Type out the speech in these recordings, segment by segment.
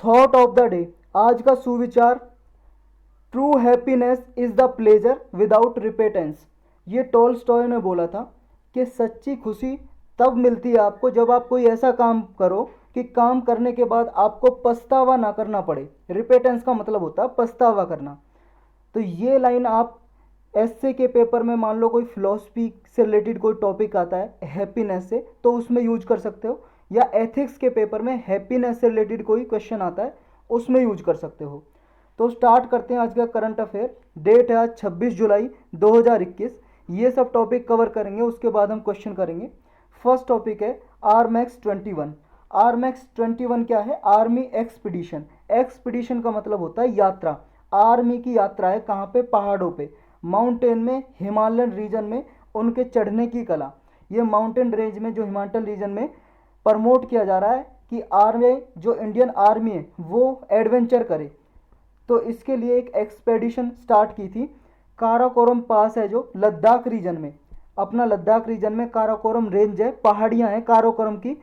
Thought of the day, आज का सुविचार, true happiness is the pleasure without repentance. ये टॉल्स्टॉय ने बोला था कि सच्ची खुशी तब मिलती है आपको जब आप कोई ऐसा काम करो कि काम करने के बाद आपको पछतावा ना करना पड़े। रिपेटेंस का मतलब होता है पछतावा करना। तो ये लाइन आप एसए के पेपर में मान लो कोई फिलोसफी से रिलेटेड कोई टॉपिक आता है हैप्पीनेस से, तो उसमें यूज कर सकते हो, या एथिक्स के पेपर में हैप्पीनेस से रिलेटेड कोई क्वेश्चन आता है उसमें यूज कर सकते हो। तो स्टार्ट करते हैं आज का करंट अफेयर। डेट है आज 26 जुलाई 2021। ये सब टॉपिक कवर करेंगे, उसके बाद हम क्वेश्चन करेंगे। फर्स्ट टॉपिक है आर्मैक्स 21। आर्मैक्स 21 क्या है? Army expedition. एक्सपीडिशन का मतलब होता है यात्रा। आर्मी की यात्रा है कहाँ पे? पहाड़ों पे, माउंटेन में, हिमालयन रीजन में उनके चढ़ने की कला। ये माउंटेन रेंज में जो हिमाचल रीजन में प्रमोट किया जा रहा है कि आर्मी, जो इंडियन आर्मी है वो एडवेंचर करे। तो इसके लिए एक एक्सपेडिशन स्टार्ट की थी। काराकोरम पास है जो लद्दाख रीजन में, अपना लद्दाख रीजन में काराकोरम रेंज है, पहाड़ियाँ हैं काराकोरम की,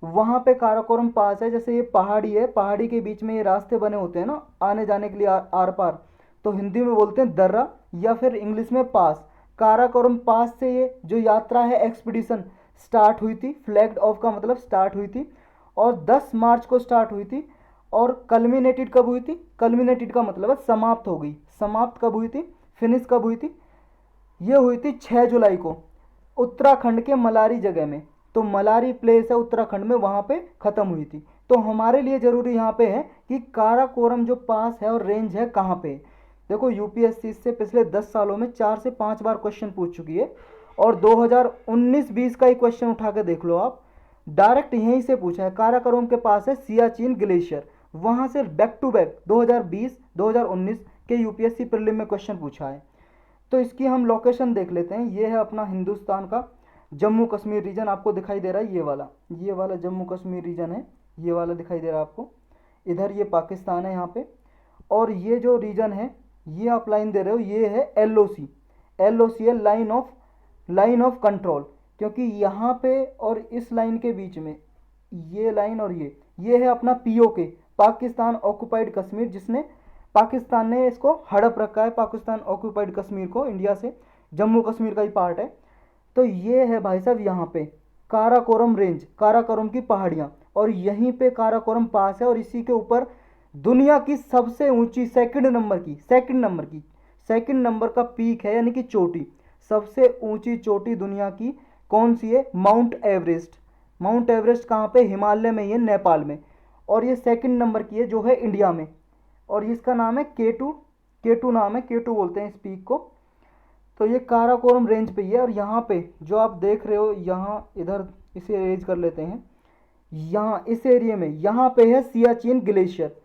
वहाँ पे काराकोरम पास है। जैसे ये पहाड़ी है, पहाड़ी के बीच में ये रास्ते बने होते हैं ना आने जाने के लिए आर पार, तो हिंदी में बोलते हैं दर्रा या फिर इंग्लिश में पास। काराकोरम पास से ये जो यात्रा है एक्सपीडिशन स्टार्ट हुई थी। फ्लैग्ड ऑफ का मतलब स्टार्ट हुई थी और 10 मार्च को स्टार्ट हुई थी। और कल्मिनेटेड कब हुई थी? कल्मिनेटेड का मतलब है समाप्त हो गई। समाप्त कब हुई थी? फिनिश कब हुई थी? ये हुई थी 6 जुलाई को उत्तराखंड के मलारी जगह में। तो मलारी प्लेस है उत्तराखंड में, वहाँ पे ख़त्म हुई थी। तो हमारे लिए ज़रूरी यहाँ पे है कि काराकोरम जो पास है और रेंज है कहाँ पे। देखो यूपीएससी से पिछले 10 सालों में 4 से 5 बार क्वेश्चन पूछ चुकी है, और 2019-20 का ही क्वेश्चन उठा के देख लो आप, डायरेक्ट यहीं से पूछा है। काराकोरम के पास है सियाचिन ग्लेशियर, वहाँ से बैक टू बैक 2020-2019 के यूपीएससी प्रीलिम में क्वेश्चन पूछा है। तो इसकी हम लोकेशन देख लेते हैं। ये है अपना हिंदुस्तान का जम्मू कश्मीर रीजन, आपको दिखाई दे रहा है ये वाला जम्मू कश्मीर रीजन है, ये वाला दिखाई दे रहा है आपको। इधर ये पाकिस्तान है यहाँ पे, और ये जो रीजन है ये आप लाइन दे रहे हो, ये है एलओसी। एलओसी है लाइन ऑफ कंट्रोल, क्योंकि यहाँ पे और इस लाइन के बीच में ये लाइन और ये है अपना पीओके, पाकिस्तान ऑक्युपाइड कश्मीर, जिसने पाकिस्तान ने इसको हड़प रखा है, पाकिस्तान ऑक्युपाइड कश्मीर को इंडिया से, जम्मू कश्मीर का ही पार्ट है। तो ये है भाई साहब यहाँ पे काराकोरम रेंज, काराकोरम की पहाड़ियाँ, और यहीं पे काराकोरम पास है। और इसी के ऊपर दुनिया की सबसे ऊंची सेकंड नंबर का पीक है, यानी कि चोटी, सबसे ऊंची चोटी दुनिया की कौन सी है? Mount Everest. माउंट एवरेस्ट कहाँ पे? हिमालय में ही है, नेपाल में। और ये सेकंड नंबर की है जो है इंडिया में, और इसका नाम है केटू नाम है, केटू बोलते हैं इस पीक को। तो ये काराकोरम रेंज पे ही है। और यहाँ पे जो आप देख रहे हो, यहाँ इधर इसे रेंज कर लेते हैं, यहाँ इस एरिया में यहाँ पे है सियाचिन ग्लेशियर।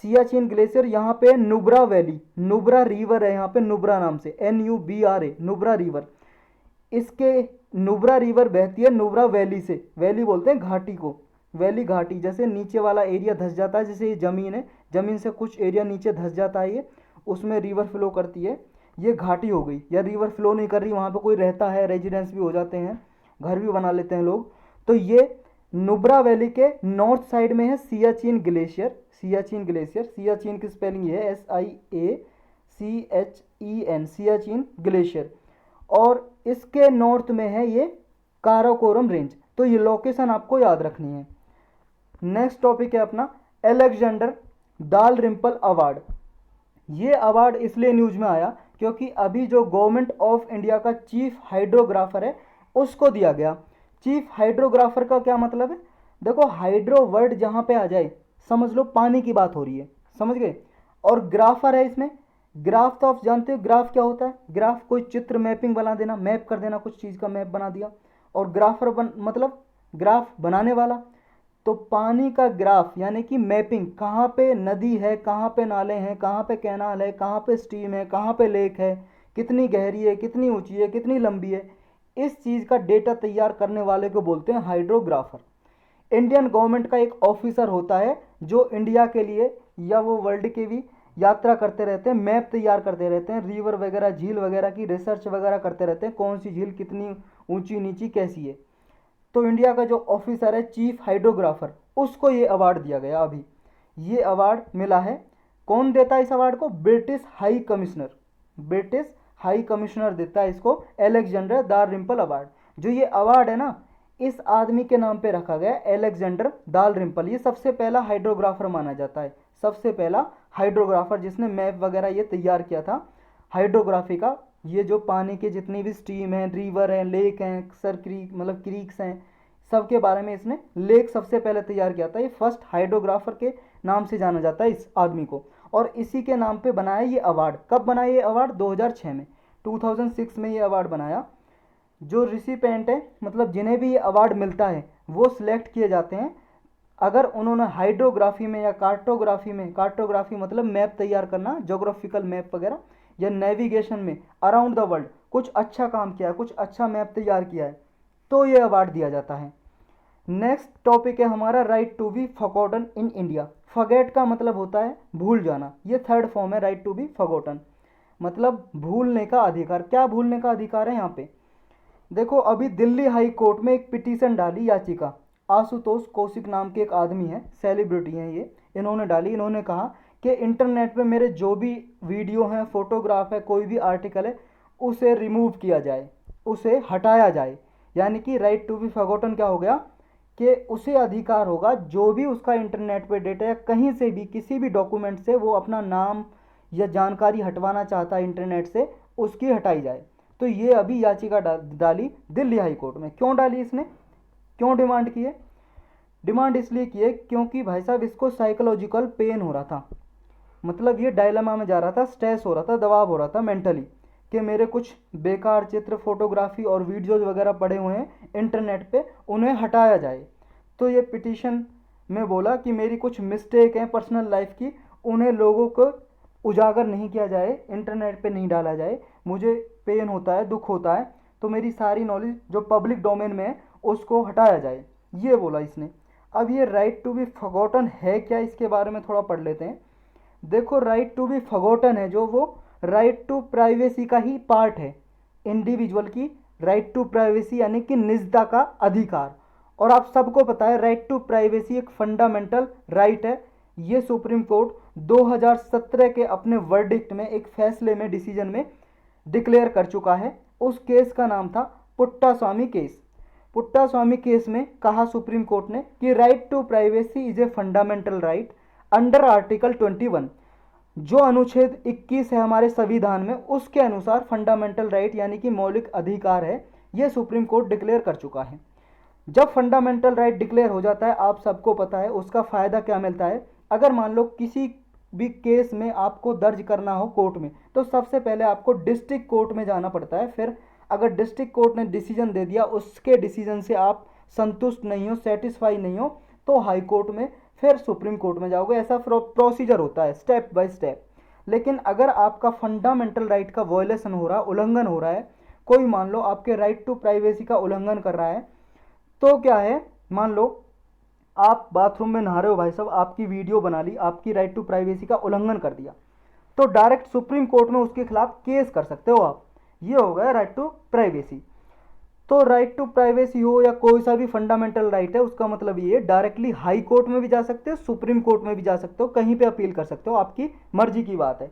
सियाचिन ग्लेशियर यहाँ पे है नुब्रा वैली, नुब्रा रिवर है यहाँ पे, नुब्रा नाम से, NUBRA, नुब्रा रिवर। इसके नुब्रा रिवर बहती है नुब्रा वैली से, वैली बोलते हैं घाटी को, वैली घाटी। जैसे नीचे वाला एरिया धंस जाता है, जैसे ये ज़मीन है, ज़मीन से कुछ एरिया नीचे धंस जाता है, ये उसमें रिवर फ्लो करती है। ये घाटी हो गई, या रिवर फ्लो नहीं कर रही, वहाँ पे कोई रहता है, रेजिडेंस भी हो जाते हैं, घर भी बना लेते हैं लोग। तो ये नुब्रा वैली के नॉर्थ साइड में है सियाचिन ग्लेशियर। सियाचिन की स्पेलिंग ये है SIACHEN, सियाचिन ग्लेशियर। और इसके नॉर्थ में है ये काराकोरम रेंज। तो ये लोकेशन आपको याद रखनी है। नेक्स्ट टॉपिक है अपना अलेक्जेंडर डालरिम्पल अवार्ड। ये अवार्ड इसलिए न्यूज में आया क्योंकि अभी जो गवर्नमेंट ऑफ इंडिया का चीफ हाइड्रोग्राफर है उसको दिया गया। चीफ हाइड्रोग्राफर का क्या मतलब है? देखो हाइड्रो वर्ड जहाँ पे आ जाए समझ लो पानी की बात हो रही है, समझ गए। और ग्राफर है इसमें। ग्राफ तो आप जानते हो ग्राफ क्या होता है? ग्राफ कोई चित्र मैपिंग बना देना, मैप कर देना, कुछ चीज़ का मैप बना दिया। और ग्राफर मतलब ग्राफ बनाने वाला। तो पानी का ग्राफ यानी कि मैपिंग, कहाँ पे नदी है, कहाँ पे नाले हैं, कहाँ पे कैनाल है, कहाँ पे स्ट्रीम है, कहाँ पे लेक है, कितनी गहरी है, कितनी ऊंची है, कितनी लंबी है, इस चीज़ का डेटा तैयार करने वाले को बोलते हैं हाइड्रोग्राफर। इंडियन गवर्नमेंट का एक ऑफिसर होता है जो इंडिया के लिए या वो वर्ल्ड के भी यात्रा करते रहते हैं, मैप तैयार करते रहते हैं, रिवर वगैरह, झील वगैरह की रिसर्च वगैरह करते रहते हैं, कौन सी झील कितनी ऊंची नीची कैसी है। तो इंडिया का जो ऑफिसर है चीफ हाइड्रोग्राफर, उसको ये अवार्ड दिया गया अभी। ये अवार्ड मिला है। कौन देता है इस अवार्ड को? British high commissioner, British high commissioner देता है इसको, अलेक्जेंडर दालरिम्पल अवार्ड। जो ये अवार्ड है ना, इस आदमी के नाम पे रखा गया, अलेक्जेंडर दालरिम्पल। ये सबसे पहला हाइड्रोग्राफर माना जाता है, सबसे पहला हाइड्रोग्राफर जिसने मैप वगैरह ये तैयार किया था हाइड्रोग्राफी का। ये जो पानी के जितनी भी स्ट्रीम हैं, रिवर हैं, लेक हैं, सर क्रीक मतलब क्रीक्स हैं, सबके बारे में इसने लेख सबसे पहले तैयार किया था। ये फर्स्ट हाइड्रोग्राफर के नाम से जाना जाता है इस आदमी को, और इसी के नाम पे बनाया ये अवार्ड। कब बनाया ये अवार्ड? 2006 में, 2006 में ये अवार्ड बनाया। जो रिसिपेंट है, मतलब जिन्हें भी ये अवार्ड मिलता है, वो सिलेक्ट किए जाते हैं अगर उन्होंने हाइड्रोग्राफी में या कार्टोग्राफी में, कार्टोग्राफी मतलब मैप तैयार करना, जोग्राफिकल मैप वगैरह, या नेविगेशन में अराउंड द वर्ल्ड कुछ अच्छा काम किया है, कुछ अच्छा मैप तैयार किया है, तो ये अवार्ड दिया जाता है। नेक्स्ट टॉपिक है हमारा right to be forgotten in India. Forget का मतलब होता है भूल जाना, ये थर्ड फॉर्म है राइट टू बी फॉरगॉटन, मतलब भूलने का अधिकार। क्या भूलने का अधिकार है यहाँ पे? देखो, अभी दिल्ली हाई कोर्ट में एक पिटीशन डाली, याचिका, आशुतोष कौशिक नाम के एक आदमी है, सेलिब्रिटी हैं ये, इन्होंने डाली। इन्होंने कहा कि इंटरनेट पे मेरे जो भी वीडियो हैं, फोटोग्राफ है, कोई भी आर्टिकल है, उसे रिमूव किया जाए, उसे हटाया जाए। यानी कि राइट टू बी फॉरगॉटन क्या हो गया कि उसे अधिकार होगा जो भी उसका इंटरनेट पे डेटा या कहीं से भी किसी भी डॉक्यूमेंट से वो अपना नाम या जानकारी हटवाना चाहता है इंटरनेट से, उसकी हटाई जाए। तो ये अभी याचिका डाली दिल्ली हाई कोर्ट में। क्यों डाली इसने, क्यों डिमांड की है? डिमांड इसलिए की है क्योंकि भाई साहब इसको साइकोलॉजिकल पेन हो रहा था, मतलब ये डायलेमा में जा रहा था, स्ट्रेस हो रहा था, दबाव हो रहा था मेंटली, कि मेरे कुछ बेकार चित्र, फोटोग्राफी और वीडियोज़ वगैरह पड़े हुए हैं इंटरनेट पे, उन्हें हटाया जाए। तो ये पिटीशन में बोला कि मेरी कुछ मिस्टेक हैं पर्सनल लाइफ की, उन्हें लोगों को उजागर नहीं किया जाए, इंटरनेट पे नहीं डाला जाए। मुझे पेन होता है, दुख होता है, तो मेरी सारी नॉलेज जो पब्लिक डोमेन में है उसको हटाया जाए, ये बोला इसने। अब ये राइट टू बी फॉरगॉटन है क्या, इसके बारे में थोड़ा पढ़ लेते हैं। देखो, राइट टू बी फॉरगॉटन है जो, वो राइट टू प्राइवेसी का ही पार्ट है, इंडिविजुअल की राइट टू प्राइवेसी यानी कि निजता का अधिकार। और आप सबको पता है राइट टू प्राइवेसी एक फंडामेंटल राइट है। ये सुप्रीम कोर्ट 2017 के अपने वर्डिक्ट में, एक फैसले में, डिसीजन में डिक्लेयर कर चुका है। उस केस का नाम था पुट्टास्वामी केस। पुट्टास्वामी केस में कहा सुप्रीम कोर्ट ने कि right to privacy is a fundamental right under article 21। जो अनुच्छेद 21 है हमारे संविधान में, उसके अनुसार फंडामेंटल राइट यानी कि मौलिक अधिकार है, यह सुप्रीम कोर्ट डिक्लेयर कर चुका है। जब फंडामेंटल राइट डिक्लेयर हो जाता है, आप सबको पता है उसका फ़ायदा क्या मिलता है। अगर मान लो किसी भी केस में आपको दर्ज करना हो कोर्ट में, तो सबसे पहले आपको डिस्ट्रिक्ट कोर्ट में जाना पड़ता है। फिर अगर डिस्ट्रिक्ट कोर्ट ने डिसीजन दे दिया, उसके डिसीजन से आप संतुष्ट नहीं हो, सेटिस्फाई नहीं हो, तो हाई कोर्ट में, फिर सुप्रीम कोर्ट में जाओगे। ऐसा प्रोसीजर होता है स्टेप बाय स्टेप। लेकिन अगर आपका फंडामेंटल राइट का वायलेशन हो रहा, उल्लंघन हो रहा है, कोई मान लो आपके राइट टू प्राइवेसी का उल्लंघन कर रहा है, तो क्या है, मान लो आप बाथरूम में नहा रहे हो भाई साहब, आपकी वीडियो बना ली, आपकी राइट टू प्राइवेसी का उल्लंघन कर दिया, तो डायरेक्ट सुप्रीम कोर्ट में उसके खिलाफ केस कर सकते हो आप। ये हो गया राइट टू प्राइवेसी। तो राइट टू प्राइवेसी हो या कोई सा भी फंडामेंटल राइट है, उसका मतलब ये डायरेक्टली हाई कोर्ट में भी जा सकते हो, सुप्रीम कोर्ट में भी जा सकते हो, कहीं पे अपील कर सकते हो, आपकी मर्जी की बात है।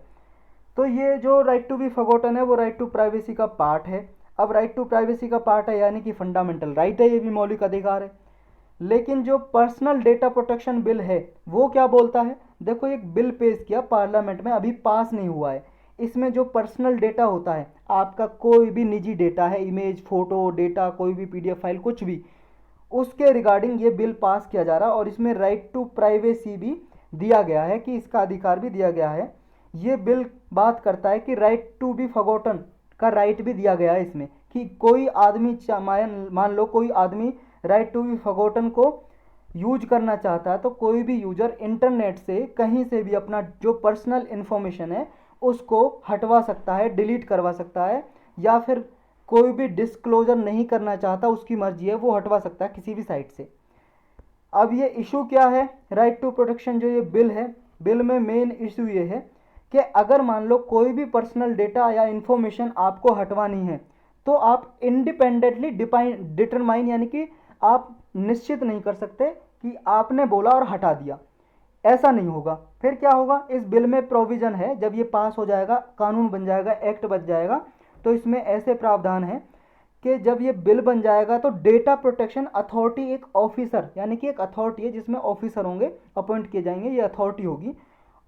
तो ये जो राइट टू बी फॉरगॉटन है वो राइट टू प्राइवेसी का पार्ट है। अब राइट टू प्राइवेसी का पार्ट है यानी कि फंडामेंटल राइट है, ये भी मौलिक अधिकार है। लेकिन जो पर्सनल डेटा प्रोटेक्शन बिल है वो क्या बोलता है? देखो, एक बिल पेश किया पार्लियामेंट में, अभी पास नहीं हुआ है। इसमें जो पर्सनल डेटा होता है, आपका कोई भी निजी डेटा है, इमेज, फोटो, डेटा, कोई भी पीडीएफ फाइल, कुछ भी, उसके रिगार्डिंग ये बिल पास किया जा रहा है। और इसमें राइट टू प्राइवेसी भी दिया गया है, कि इसका अधिकार भी दिया गया है। ये बिल बात करता है कि राइट टू बी फॉरगॉटन का राइट भी दिया गया है इसमें, कि कोई आदमी, मान लो कोई आदमी राइट टू बी फॉरगॉटन को यूज करना चाहता है, तो कोई भी यूजर इंटरनेट से कहीं से भी अपना जो पर्सनल इन्फॉर्मेशन है उसको हटवा सकता है, डिलीट करवा सकता है, या फिर कोई भी डिस्क्लोजर नहीं करना चाहता, उसकी मर्जी है, वो हटवा सकता है किसी भी साइट से। अब ये इशू क्या है, राइट टू प्रोटेक्शन जो ये बिल है, बिल में मेन इशू ये है कि अगर मान लो कोई भी पर्सनल डेटा या इन्फॉर्मेशन आपको हटवानी है, तो आप इंडिपेंडेंटली डिटरमाइन यानी कि आप निश्चित नहीं कर सकते कि आपने बोला और हटा दिया। ऐसा नहीं होगा। फिर क्या होगा, इस बिल में प्रोविज़न है, जब ये पास हो जाएगा, कानून बन जाएगा, एक्ट बन जाएगा, तो इसमें ऐसे प्रावधान है कि जब ये बिल बन जाएगा तो डेटा प्रोटेक्शन अथॉरिटी एक ऑफिसर, यानी कि एक अथॉरिटी है जिसमें ऑफिसर होंगे, अपॉइंट किए जाएंगे, ये अथॉरिटी होगी,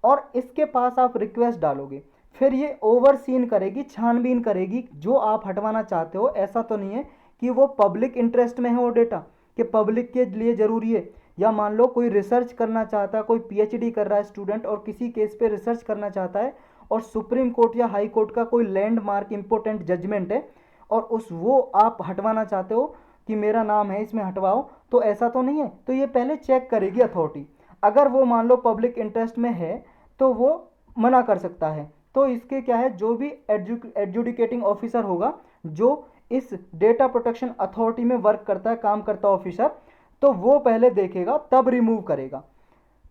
और इसके पास आप रिक्वेस्ट डालोगे, फिर ये ओवरसीन करेगी, छानबीन करेगी जो आप हटवाना चाहते हो। ऐसा तो नहीं है कि वो पब्लिक इंटरेस्ट में है वो डेटा, कि पब्लिक के लिए ज़रूरी है, या मान लो कोई रिसर्च करना चाहता है, कोई पीएचडी कर रहा है स्टूडेंट और किसी केस पे रिसर्च करना चाहता है, और सुप्रीम कोर्ट या हाई कोर्ट का कोई लैंडमार्क इंपॉर्टेंट जजमेंट है, और उस वो आप हटवाना चाहते हो कि मेरा नाम है इसमें हटवाओ, तो ऐसा तो नहीं है। तो ये पहले चेक करेगी अथॉरिटी, अगर वो मान लो पब्लिक इंटरेस्ट में है तो वो मना कर सकता है। तो इसके क्या है, जो भी एडजुडिकेटिंग ऑफिसर होगा, जो इस डेटा प्रोटेक्शन अथॉरिटी में वर्क करता है, काम करता है ऑफिसर, तो वो पहले देखेगा तब रिमूव करेगा।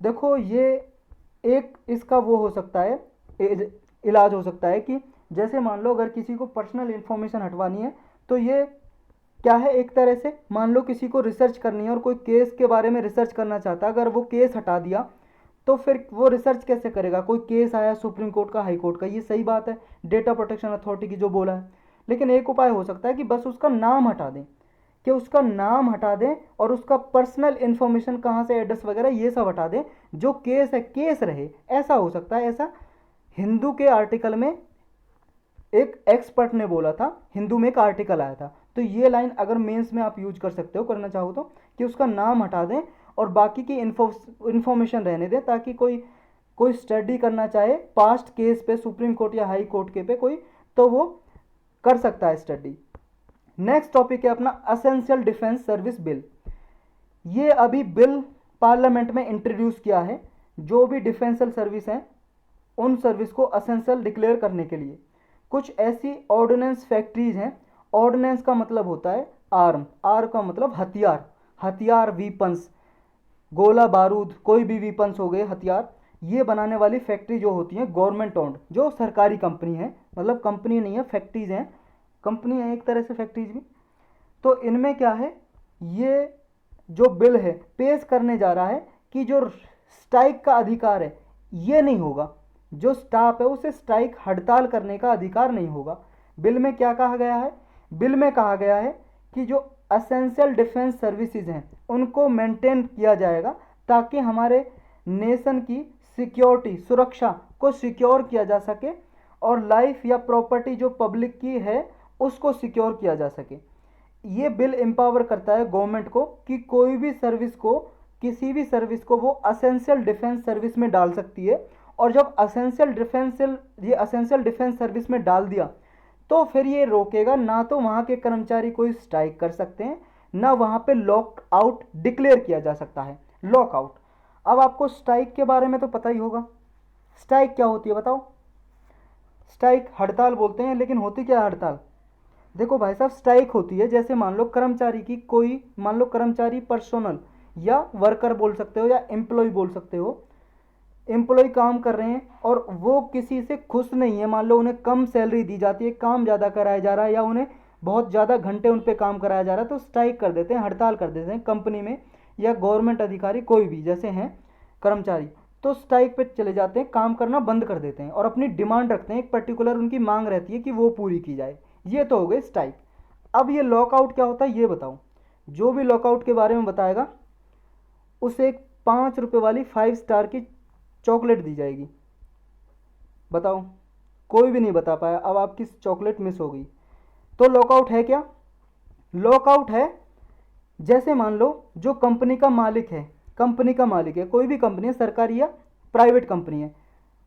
देखो ये एक इसका वो हो सकता है, इलाज हो सकता है कि जैसे मान लो अगर किसी को पर्सनल इन्फॉर्मेशन हटवानी है, तो ये क्या है, एक तरह से मान लो किसी को रिसर्च करनी है और कोई केस के बारे में रिसर्च करना चाहता है, अगर वो केस हटा दिया तो फिर वो रिसर्च कैसे करेगा, कोई केस आया सुप्रीम कोर्ट का, हाई कोर्ट का, ये सही बात है डेटा प्रोटेक्शन अथॉरिटी की जो बोला है। लेकिन एक उपाय हो सकता है कि बस उसका नाम हटा दें, कि उसका नाम हटा दें और उसका पर्सनल इन्फॉर्मेशन कहाँ से, एड्रेस वगैरह ये सब हटा दें, जो केस है केस रहे, ऐसा हो सकता है। ऐसा हिंदू के आर्टिकल में एक एक्सपर्ट ने बोला था, हिंदू में एक आर्टिकल आया था, तो ये लाइन अगर मेंस में आप यूज कर सकते हो, करना चाहो तो, कि उसका नाम हटा दें और बाकी की इन्फॉर्मेशन रहने दें, ताकि कोई कोई स्टडी करना चाहे पास्ट केस पे, सुप्रीम कोर्ट या हाई कोर्ट के पे कोई, तो वो कर सकता है स्टडी। नेक्स्ट टॉपिक है अपना असेंशियल डिफेंस सर्विस बिल। ये अभी बिल पार्लियामेंट में इंट्रोड्यूस किया है, जो भी डिफेंसल सर्विस हैं उन सर्विस को असेंशियल डिक्लेयर करने के लिए। कुछ ऐसी ऑर्डिनेंस फैक्ट्रीज हैं, ऑर्डिनेंस का मतलब होता है आर्म, आर का मतलब हथियार, हथियार वीपन्स, गोला बारूद, कोई भी वीपन्स हो गए, हथियार, ये बनाने वाली फैक्ट्री जो होती हैं गवर्नमेंट ओन्ड, जो सरकारी कंपनी है, मतलब कंपनी नहीं है, फैक्ट्रीज हैं, कंपनी है एक तरह से फैक्ट्रीज भी। तो इनमें क्या है, ये जो बिल है पेश करने जा रहा है कि जो स्ट्राइक का अधिकार है ये नहीं होगा, जो स्टाफ है उसे स्ट्राइक हड़ताल करने का अधिकार नहीं होगा। बिल में क्या कहा गया है, बिल में कहा गया है कि जो असेंशियल डिफेंस सर्विसेज हैं उनको मेंटेन किया जाएगा, ताकि हमारे नेशन की सिक्योरिटी, सुरक्षा को सिक्योर किया जा सके, और लाइफ या प्रॉपर्टी जो पब्लिक की है उसको सिक्योर किया जा सके। ये बिल एम्पावर करता है गवर्नमेंट को कि कोई भी सर्विस को, किसी भी सर्विस को वो असेंशियल डिफेंस सर्विस में डाल सकती है, और जब असेंशियल डिफेंस सर्विस में डाल दिया तो फिर ये रोकेगा ना, तो वहाँ के कर्मचारी कोई स्ट्राइक कर सकते हैं, ना वहाँ पे लॉक आउट डिक्लेयर किया जा सकता है, लॉक आउट। अब आपको स्ट्राइक के बारे में तो पता ही होगा, स्ट्राइक क्या होती है बताओ। स्ट्राइक हड़ताल बोलते हैं, लेकिन होती क्या है हड़ताल, देखो भाई साहब, स्ट्राइक होती है जैसे मान लो कर्मचारी की कोई, मान लो कर्मचारी पर्सनल या वर्कर बोल सकते हो या एम्प्लॉय बोल सकते हो, एम्प्लॉय काम कर रहे हैं और वो किसी से खुश नहीं है, मान लो उन्हें कम सैलरी दी जाती है, काम ज़्यादा कराया जा रहा है, या उन्हें बहुत ज़्यादा घंटे उन पर काम कराया जा रहा है, तो स्ट्राइक कर देते हैं, हड़ताल कर देते हैं कंपनी में, या गवर्नमेंट अधिकारी कोई भी जैसे हैं कर्मचारी, तो स्ट्राइक पे चले जाते हैं, काम करना बंद कर देते हैं और अपनी डिमांड रखते हैं, एक पर्टिकुलर उनकी मांग रहती है कि वो पूरी की जाए। ये तो हो गए स्ट्राइक। अब ये लॉकआउट क्या होता है ये बताओ। जो भी लॉकआउट के बारे में बताएगा उसे एक 5 रुपये वाली 5 स्टार की चॉकलेट दी जाएगी। बताओ, कोई भी नहीं बता पाया, अब आपकी चॉकलेट मिस हो गई। तो लॉकआउट है क्या, लॉकआउट है जैसे मान लो जो कंपनी का मालिक है, कंपनी का मालिक है, कोई भी कंपनी है, सरकारी या प्राइवेट कंपनी है,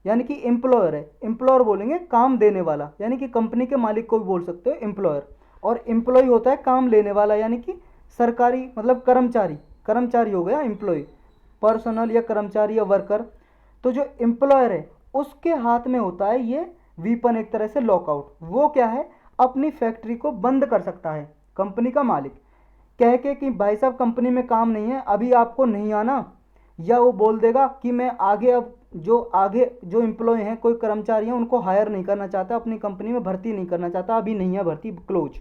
यानी कि एम्प्लॉयर है, एम्प्लॉयर बोलेंगे काम देने वाला, यानी कि कंपनी के मालिक को भी बोल सकते हो एम्प्लॉयर, और एम्प्लॉय होता है काम लेने वाला, यानी कि सरकारी मतलब कर्मचारी, कर्मचारी हो गया एम्प्लॉय, पर्सनल या कर्मचारी या वर्कर। तो जो एम्प्लॉयर है उसके हाथ में होता है ये वीपन, एक तरह से लॉकआउट। वो क्या है, अपनी फैक्ट्री को बंद कर सकता है कंपनी का मालिक, कह के कि भाई साहब कंपनी में काम नहीं है, अभी आपको नहीं आना, या वो बोल देगा कि मैं अब आगे जो एम्प्लॉय हैं, कोई कर्मचारी हैं, उनको हायर नहीं करना चाहता, अपनी कंपनी में भर्ती नहीं करना चाहता, अभी नहीं है भर्ती, क्लोज,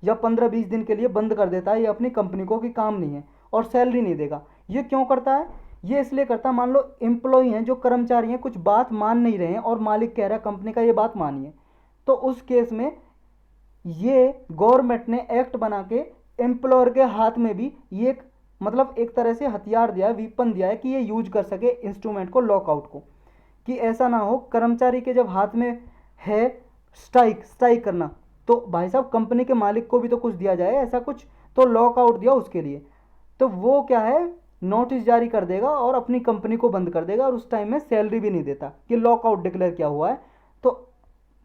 या 15-20 दिन के लिए बंद कर देता है ये अपनी कंपनी को कि काम नहीं है, और सैलरी नहीं देगा। ये क्यों करता है, ये इसलिए करता, मान लो एम्प्लॉई हैं जो कर्मचारी हैं कुछ बात मान नहीं रहे हैं और मालिक कह रहा है कंपनी का ये बात मानिए, तो उस केस में ये गवर्नमेंट ने एक्ट बना के एम्प्लॉयर के हाथ में भी ये मतलब एक तरह से हथियार दिया है, वीपन दिया है कि ये यूज कर सके इंस्ट्रूमेंट को, लॉकआउट को, कि ऐसा ना हो कर्मचारी के जब हाथ में है स्ट्राइक स्ट्राइक करना, तो भाई साहब कंपनी के मालिक को भी तो कुछ दिया जाए ऐसा कुछ, तो लॉकआउट दिया उसके लिए, तो वो क्या है नोटिस जारी कर देगा और अपनी कंपनी को बंद कर देगा और उस टाइम में सैलरी भी नहीं देता कि लॉकआउट डिक्लेयर किया हुआ है। तो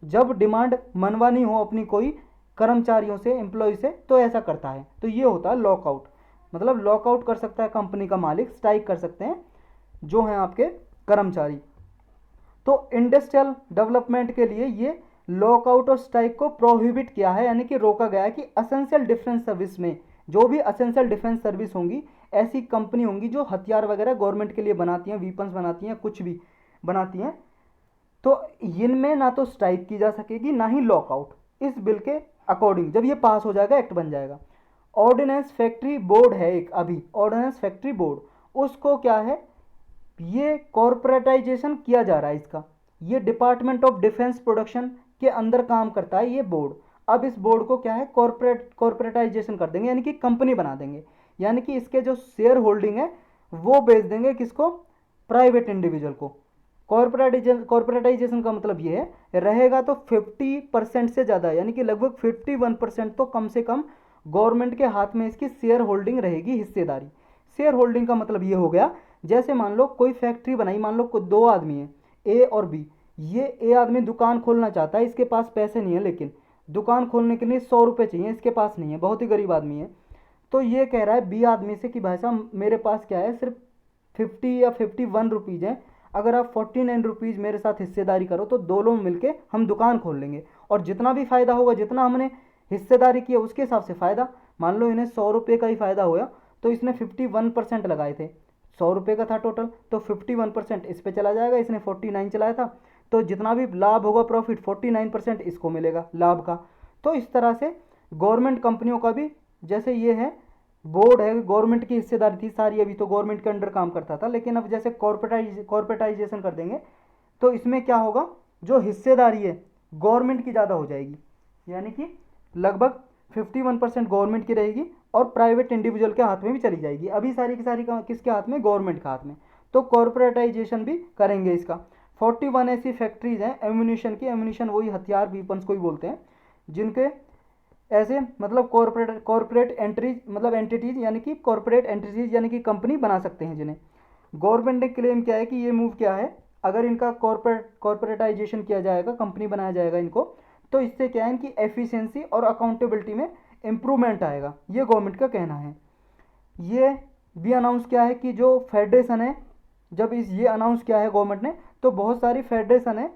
जब डिमांड मनवानी हो अपनी कोई कर्मचारियों से एम्प्लॉय से तो ऐसा करता है, तो ये होता है लॉकआउट, मतलब लॉकआउट कर सकता है कंपनी का मालिक, स्ट्राइक कर सकते हैं जो हैं आपके कर्मचारी। तो इंडस्ट्रियल डेवलपमेंट के लिए ये लॉकआउट और स्ट्राइक को प्रोहिबिट किया है, यानी कि रोका गया है कि असेंशियल डिफेंस सर्विस में जो भी असेंशियल डिफेंस सर्विस होंगी, ऐसी कंपनी होंगी जो हथियार वगैरह गवर्नमेंट के लिए बनाती हैं, वीपन्स बनाती हैं, कुछ भी बनाती हैं, तो इनमें ना तो स्ट्राइक की जा सकेगी ना ही लॉकआउट, इस बिल के अकॉर्डिंग जब ये पास हो जाएगा, एक्ट बन जाएगा। ऑर्डिनेंस फैक्ट्री बोर्ड है एक, अभी ऑर्डिनेंस फैक्ट्री बोर्ड, उसको क्या है ये कॉर्पोरेटाइजेशन किया जा रहा है इसका, ये डिपार्टमेंट ऑफ डिफेंस प्रोडक्शन के अंदर काम करता है ये बोर्ड। अब इस बोर्ड को क्या है कॉर्पोरेटाइजेशन कर देंगे, यानी कि कंपनी बना देंगे, यानी कि इसके जो शेयर होल्डिंग है वो बेच देंगे किसको, प्राइवेट इंडिविजुअल को। कॉर्पोरेटाइजेशन का मतलब ये है रहेगा तो 50% से ज़्यादा, यानी कि लगभग 51% तो कम से कम गवर्नमेंट के हाथ में इसकी शेयर होल्डिंग रहेगी, हिस्सेदारी। शेयर होल्डिंग का मतलब ये हो गया जैसे मान लो कोई फैक्ट्री बनाई, मान लो कोई दो आदमी हैं ए और बी, ये ए आदमी दुकान खोलना चाहता है, इसके पास पैसे नहीं है, लेकिन दुकान खोलने के लिए 100 रुपये चाहिए, इसके पास नहीं है, बहुत ही गरीब आदमी है, तो ये कह रहा है बी आदमी से कि भाई साहब मेरे पास क्या है सिर्फ 50 या 51 रुपीज़ हैं, अगर आप 49 रुपीज़ मेरे साथ हिस्सेदारी करो तो दो लोग मिलके हम दुकान खोल लेंगे, और जितना भी फ़ायदा होगा जितना हमने हिस्सेदारी की है उसके हिसाब से फ़ायदा, मान लो इन्हें 100 रुपये का ही फ़ायदा हुआ तो इसने 51% लगाए थे, 100 रुपये का था टोटल, तो 51% इस पे चला जाएगा, इसने 49 चलाया था, तो जितना भी लाभ होगा प्रॉफिट 49% इसको मिलेगा लाभ का। तो इस तरह से गवर्नमेंट कंपनियों का भी जैसे ये है बोर्ड है, गवर्नमेंट की हिस्सेदारी थी सारी, अभी तो गवर्नमेंट के अंडर काम करता था, लेकिन अब जैसे कॉर्पोरेटाइजेशन कर देंगे तो इसमें क्या होगा जो हिस्सेदारी है गवर्नमेंट की ज़्यादा हो जाएगी, यानी कि लगभग 51% गवर्नमेंट की रहेगी और प्राइवेट इंडिविजुअल के हाथ में भी चली जाएगी, अभी सारी की सारी किसके हाथ में, गवर्नमेंट के हाथ में, तो कॉर्पोरेटाइजेशन भी करेंगे इसका। 41 ऐसी फैक्ट्रीज हैं एम्यूनिशन की, एम्यूनिशन वही हथियार वीपन्स को ही बोलते हैं, जिनके ऐसे मतलब कॉर्पोरेट एंट्रीज मतलब एंटिटीज, यानी कि कॉर्पोरेट एंटिटीज यानी कि कंपनी बना सकते हैं जिन्हें। गवर्नमेंट ने क्लेम किया है कि ये मूव क्या है, अगर इनका कॉर्पोरेटाइजेशन किया जाएगा, कंपनी बनाया जाएगा इनको, तो इससे क्या है इनकी एफिशिएंसी और अकाउंटेबिलिटी में इम्प्रूवमेंट आएगा, ये गवर्नमेंट का कहना है। ये भी अनाउंस किया है कि जो फेडरेशन है, जब इस ये अनाउंस किया है गवर्नमेंट ने, तो बहुत सारी फेडरेशन है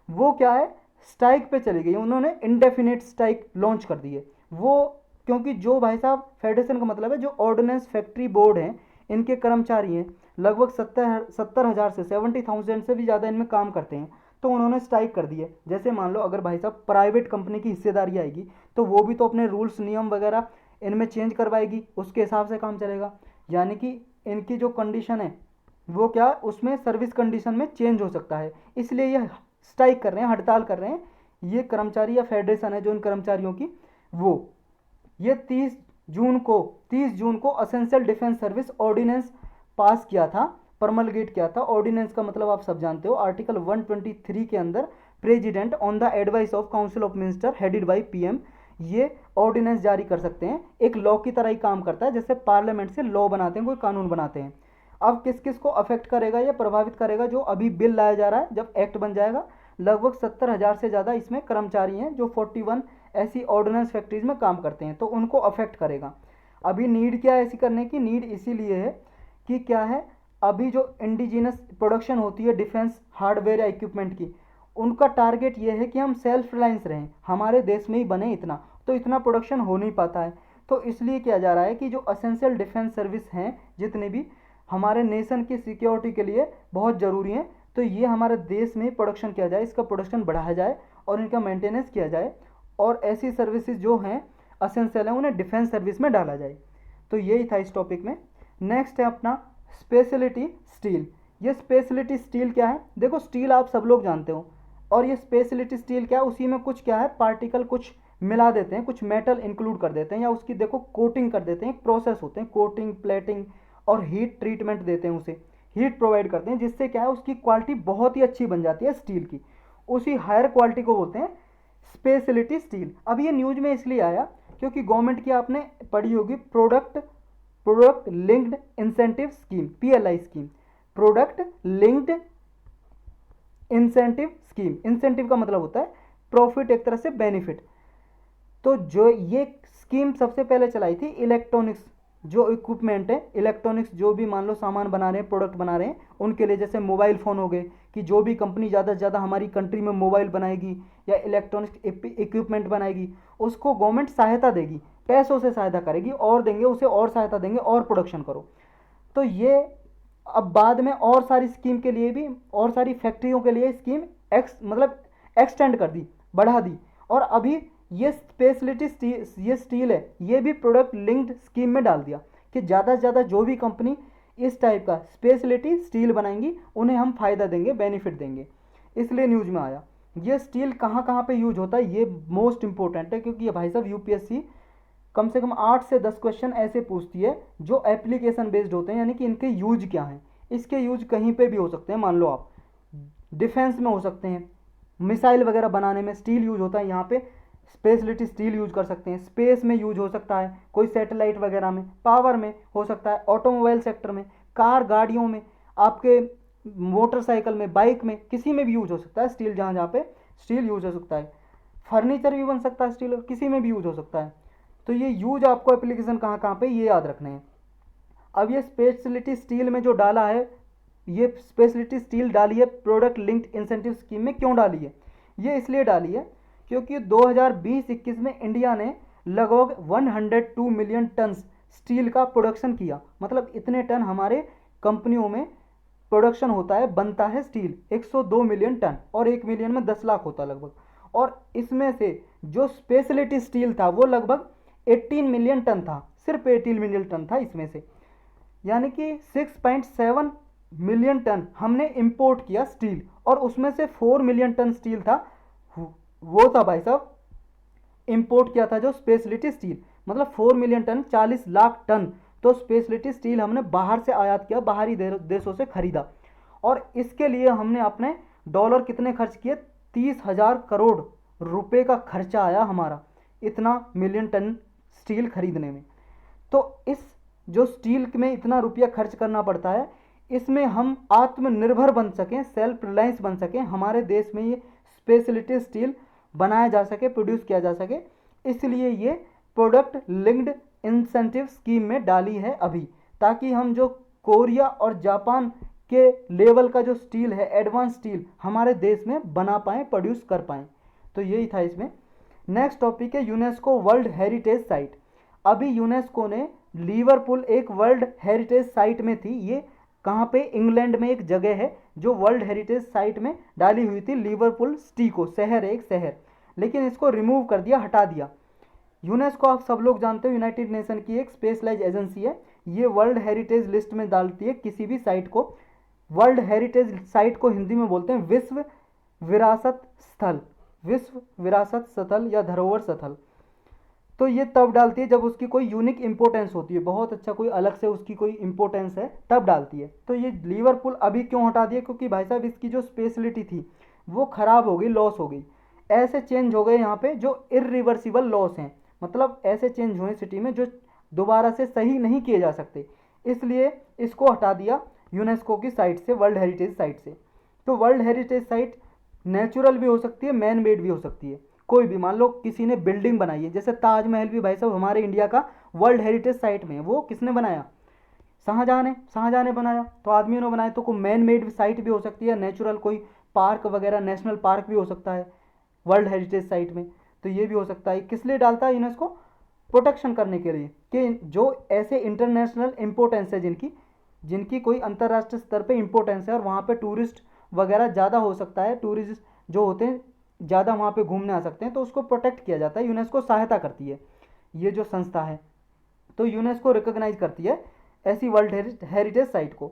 वो क्या है स्ट्राइक पे चली गई, उन्होंने इंडेफिनिट स्ट्राइक लॉन्च कर दी है वो, क्योंकि जो भाई साहब फेडरेशन का मतलब है जो ऑर्डिनेंस फैक्ट्री बोर्ड हैं इनके कर्मचारी हैं लगभग 70,000 से 70,000 से भी ज़्यादा इनमें काम करते हैं, तो उन्होंने स्ट्राइक कर दी है। जैसे मान लो अगर भाई साहब प्राइवेट कंपनी की हिस्सेदारी आएगी तो वो भी तो अपने रूल्स नियम वगैरह इनमें चेंज करवाएगी, उसके हिसाब से काम चलेगा, यानी कि इनकी जो कंडीशन है वो क्या उसमें सर्विस कंडीशन में चेंज हो सकता है, इसलिए ये स्ट्राइक कर रहे हैं, हड़ताल कर रहे हैं ये कर्मचारी या फेडरेशन है जो इन कर्मचारियों की, वो ये 30 जून को essential defence service ordinance pass किया था, प्रमलगेट किया था। ऑर्डिनेंस का मतलब आप सब जानते हो, आर्टिकल 123 के अंदर president on the advice of council of minister headed by PM ये ऑर्डिनेंस जारी कर सकते हैं, एक लॉ की तरह ही काम करता है, जैसे पार्लियामेंट से लॉ बनाते हैं, कोई कानून बनाते हैं। अब किस किस को अफेक्ट करेगा, ये प्रभावित करेगा जो अभी बिल लाया जा रहा है, जब एक्ट बन जाएगा लगभग 70,000 से ज़्यादा इसमें कर्मचारी हैं जो 41 ऐसी ऑर्डिनेंस फैक्ट्रीज में काम करते हैं, तो उनको अफेक्ट करेगा। अभी नीड क्या है ऐसी करने की, नीड इसीलिए है कि क्या है अभी जो इंडिजिनस प्रोडक्शन होती है डिफेंस हार्डवेयर या इक्विपमेंट की, उनका टारगेट ये है कि हम सेल्फ रिलायंस रहें, हमारे देश में ही बने इतना, तो इतना प्रोडक्शन हो नहीं पाता है, तो इसलिए किया जा रहा है कि जो असेंशियल डिफेंस सर्विस हैं जितने भी हमारे नेशन की सिक्योरिटी के लिए बहुत ज़रूरी हैं, तो ये हमारे देश में प्रोडक्शन किया जाए, इसका प्रोडक्शन बढ़ाया जाए और इनका मेंटेनेंस किया जाए, और ऐसी सर्विसेज जो हैं असेंशियल हैं उन्हें डिफेंस सर्विस में डाला जाए। तो यही था इस टॉपिक में। नेक्स्ट है अपना स्पेशलिटी स्टील। ये स्पेशलिटी स्टील क्या है? देखो स्टील आप सब लोग जानते हो, और ये स्पेशलिटी स्टील क्या है, उसी में कुछ क्या है, पार्टिकल कुछ मिला देते हैं, कुछ मेटल इंक्लूड कर देते हैं, या उसकी देखो कोटिंग कर देते हैं। एक प्रोसेस होते हैं कोटिंग, प्लेटिंग और हीट ट्रीटमेंट देते हैं, उसे हीट प्रोवाइड करते हैं, जिससे क्या है उसकी क्वालिटी बहुत ही अच्छी बन जाती है स्टील की। उसी हायर क्वालिटी को बोलते हैं स्पेशलिटी स्टील। अब ये न्यूज में इसलिए आया क्योंकि गवर्नमेंट की आपने पढ़ी होगी product linked incentive scheme, PLI scheme, product linked incentive scheme. Incentive का मतलब होता है प्रॉफिट, एक तरह से बेनिफिट। तो जो ये स्कीम सबसे पहले चलाई थी इलेक्ट्रॉनिक्स जो इक्विपमेंट है, इलेक्ट्रॉनिक्स जो भी मान लो सामान बना रहे हैं, प्रोडक्ट बना रहे हैं, उनके लिए, जैसे मोबाइल फ़ोन हो गए, कि जो भी कंपनी ज़्यादा से ज़्यादा हमारी कंट्री में मोबाइल बनाएगी या इलेक्ट्रॉनिक्स इक्विपमेंट बनाएगी, उसको गवर्नमेंट सहायता देगी, पैसों से सहायता करेगी, और देंगे उसे, और सहायता देंगे, और प्रोडक्शन करो। तो ये अब बाद में और सारी स्कीम के लिए भी, और सारी फैक्ट्रियों के लिए स्कीम मतलब एक्सटेंड कर दी, बढ़ा दी। और अभी ये स्पेशलिटी ये स्टील है, ये भी प्रोडक्ट लिंक्ड स्कीम में डाल दिया कि ज़्यादा से ज़्यादा जो भी कंपनी इस टाइप का स्पेशलिटी स्टील बनाएंगी उन्हें हम फ़ायदा देंगे, बेनिफिट देंगे। इसलिए न्यूज़ में आया। ये स्टील कहाँ कहाँ पे यूज होता है, ये मोस्ट इंपॉर्टेंट है, क्योंकि ये भाई साहब यूपीएससी कम से कम 8 से 10 क्वेश्चन ऐसे पूछती है जो एप्लीकेशन बेस्ड होते हैं, यानी कि इनके यूज क्या हैं। इसके यूज कहीं पे भी हो सकते हैं, मान लो आप डिफेंस में हो सकते हैं, मिसाइल वगैरह बनाने में स्टील यूज होता है, यहाँ पे स्पेशलिटी स्टील यूज कर सकते हैं। स्पेस में यूज हो सकता है, कोई सैटेलाइट वगैरह में, पावर में हो सकता है, ऑटोमोबाइल सेक्टर में, कार गाड़ियों में, आपके मोटरसाइकिल में, बाइक में, किसी में भी यूज हो सकता है स्टील, जहाँ जहाँ पे स्टील यूज हो सकता है। फर्नीचर भी बन सकता है स्टील, किसी में भी यूज हो सकता है। तो ये यूज आपको एप्लीकेशन कहाँ कहाँ पे ये याद रखने हैं। अब ये स्पेशलिटी स्टील में जो डाला है, ये स्पेशलिटी स्टील डाली है प्रोडक्ट लिंक्ड इंसेंटिव स्कीम में, क्यों डाली है? ये इसलिए डाली है क्योंकि 2020-21 में इंडिया ने लगभग 102 मिलियन टन स्टील का प्रोडक्शन किया। मतलब इतने टन हमारे कंपनियों में प्रोडक्शन होता है, बनता है स्टील 102 मिलियन टन, और 1 मिलियन में 10 लाख होता है लगभग। और इसमें से जो स्पेशलिटी स्टील था वो लगभग 18 मिलियन टन था, सिर्फ 18 मिलियन टन था इसमें से, यानी कि 6.7 मिलियन टन हमने इंपोर्ट किया स्टील, और उसमें से 4 मिलियन टन स्टील था, वो था भाई साहब इंपोर्ट किया था जो स्पेशलिटी स्टील। मतलब 4 मिलियन टन, 40 लाख टन तो स्पेशलिटी स्टील हमने बाहर से आयात किया, बाहरी देशों से खरीदा। और इसके लिए हमने अपने डॉलर कितने खर्च किए? 30,000 करोड़ रुपए का खर्चा आया हमारा इतना मिलियन टन स्टील खरीदने में। तो इस जो स्टील में इतना रुपया खर्च करना पड़ता है, इसमें हम आत्मनिर्भर बन सकें, सेल्फ रिलायंस बन सकें, हमारे देश में ये स्पेशलिटी स्टील बनाया जा सके, प्रोड्यूस किया जा सके, इसलिए ये प्रोडक्ट लिंक्ड इंसेंटिव स्कीम में डाली है अभी, ताकि हम जो कोरिया और जापान के लेवल का जो स्टील है, एडवांस स्टील, हमारे देश में बना पाएँ, प्रोड्यूस कर पाएँ। तो यही था इसमें। नेक्स्ट टॉपिक है यूनेस्को वर्ल्ड हेरिटेज साइट। अभी यूनेस्को ने लिवरपूल एक वर्ल्ड हेरिटेज साइट में थी, ये कहाँ पे? इंग्लैंड में एक जगह है जो वर्ल्ड हेरिटेज साइट में डाली हुई थी, लिवरपूल सिटी को, शहर है एक शहर, लेकिन इसको रिमूव कर दिया, हटा दिया। यूनेस्को आप सब लोग जानते हो यूनाइटेड नेशन की एक स्पेशलाइज एजेंसी है, ये वर्ल्ड हेरिटेज लिस्ट में डालती है किसी भी साइट को। वर्ल्ड हेरिटेज साइट को हिंदी में बोलते हैं विश्व विरासत स्थल, विश्व विरासत स्थल या धरोहर स्थल। तो ये तब डालती है जब उसकी कोई यूनिक इंपॉर्टेंस होती है, बहुत अच्छा कोई अलग से उसकी कोई इंपॉर्टेंस है, तब डालती है। तो ये लिवरपूल अभी क्यों हटा दिया? क्योंकि भाई साहब इसकी जो स्पेशलिटी थी वो ख़राब हो गई, लॉस हो गई। ऐसे चेंज हो गए यहाँ पे जो इरिवर्सिबल लॉस हैं, मतलब ऐसे चेंज हुए सिटी में जो दोबारा से सही नहीं किए जा सकते, इसलिए इसको हटा दिया यूनेस्को की साइट से, वर्ल्ड हेरिटेज साइट से। तो वर्ल्ड हेरिटेज साइट नेचुरल भी हो सकती है, मैन मेड भी हो सकती है। कोई भी, मान लो किसी ने बिल्डिंग बनाई है, जैसे ताजमहल भी भाई साहब हमारे इंडिया का वर्ल्ड हेरिटेज साइट में है, वो किसने बनाया? शाहजहां ने बनाया। तो आदमियों ने बनाया, तो कोई मैन मेड साइट भी हो सकती है, नेचुरल कोई पार्क वगैरह, नेशनल पार्क भी हो सकता है वर्ल्ड हेरिटेज साइट में। तो ये भी हो सकता है। किस लिए डालता है यूनेस्को? प्रोटेक्शन करने के लिए, कि जो ऐसे इंटरनेशनल इंपॉर्टेंस है जिनकी कोई अंतर्राष्ट्रीय स्तर पे इंपॉर्टेंस है, और वहाँ पे टूरिस्ट वगैरह ज़्यादा हो सकता है, टूरिस्ट जो होते हैं ज़्यादा वहाँ पे घूमने आ सकते हैं, तो उसको प्रोटेक्ट किया जाता है। यूनेस्को सहायता करती है ये जो संस्था है, तो यूनेस्को रिकॉग्नाइज करती है ऐसी वर्ल्ड हेरिटेज साइट को।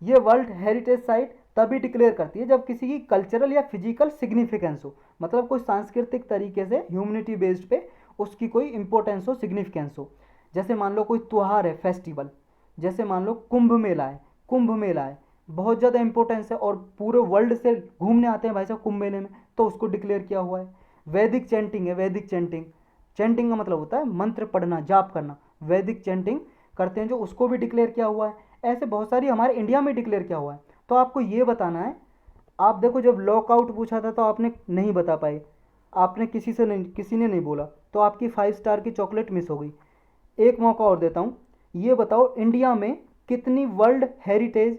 ये वर्ल्ड हेरिटेज साइट तभी डिक्लेयर करती है जब किसी की कल्चरल या फिजिकल सिग्निफिकेंस हो, मतलब कोई सांस्कृतिक तरीके से ह्यूमनिटी बेस्ड पे उसकी कोई इंपॉर्टेंस हो, सिग्निफिकेंस हो। जैसे मान लो कोई त्यौहार है, फेस्टिवल, जैसे मान लो कुंभ मेला है, कुंभ मेला है, बहुत ज़्यादा इंपॉर्टेंस है और पूरे वर्ल्ड से घूमने आते हैं भाई साहब कुंभ मेले में, तो उसको डिक्लेयर किया हुआ है। वैदिक चैंटिंग है, वैदिक चैंटिंग, चैंटिंग का मतलब होता है मंत्र पढ़ना, जाप करना, वैदिक चैंटिंग करते हैं जो, उसको भी डिक्लेयर किया हुआ है। ऐसे बहुत सारी हमारे इंडिया में डिक्लेयर किया हुआ है। तो आपको ये बताना है, आप देखो जब लॉकआउट पूछा था तो आपने नहीं बता पाए, आपने किसी ने नहीं बोला, तो आपकी 5 स्टार की चॉकलेट मिस हो गई। एक मौका और देता हूँ, ये बताओ इंडिया में कितनी वर्ल्ड हेरिटेज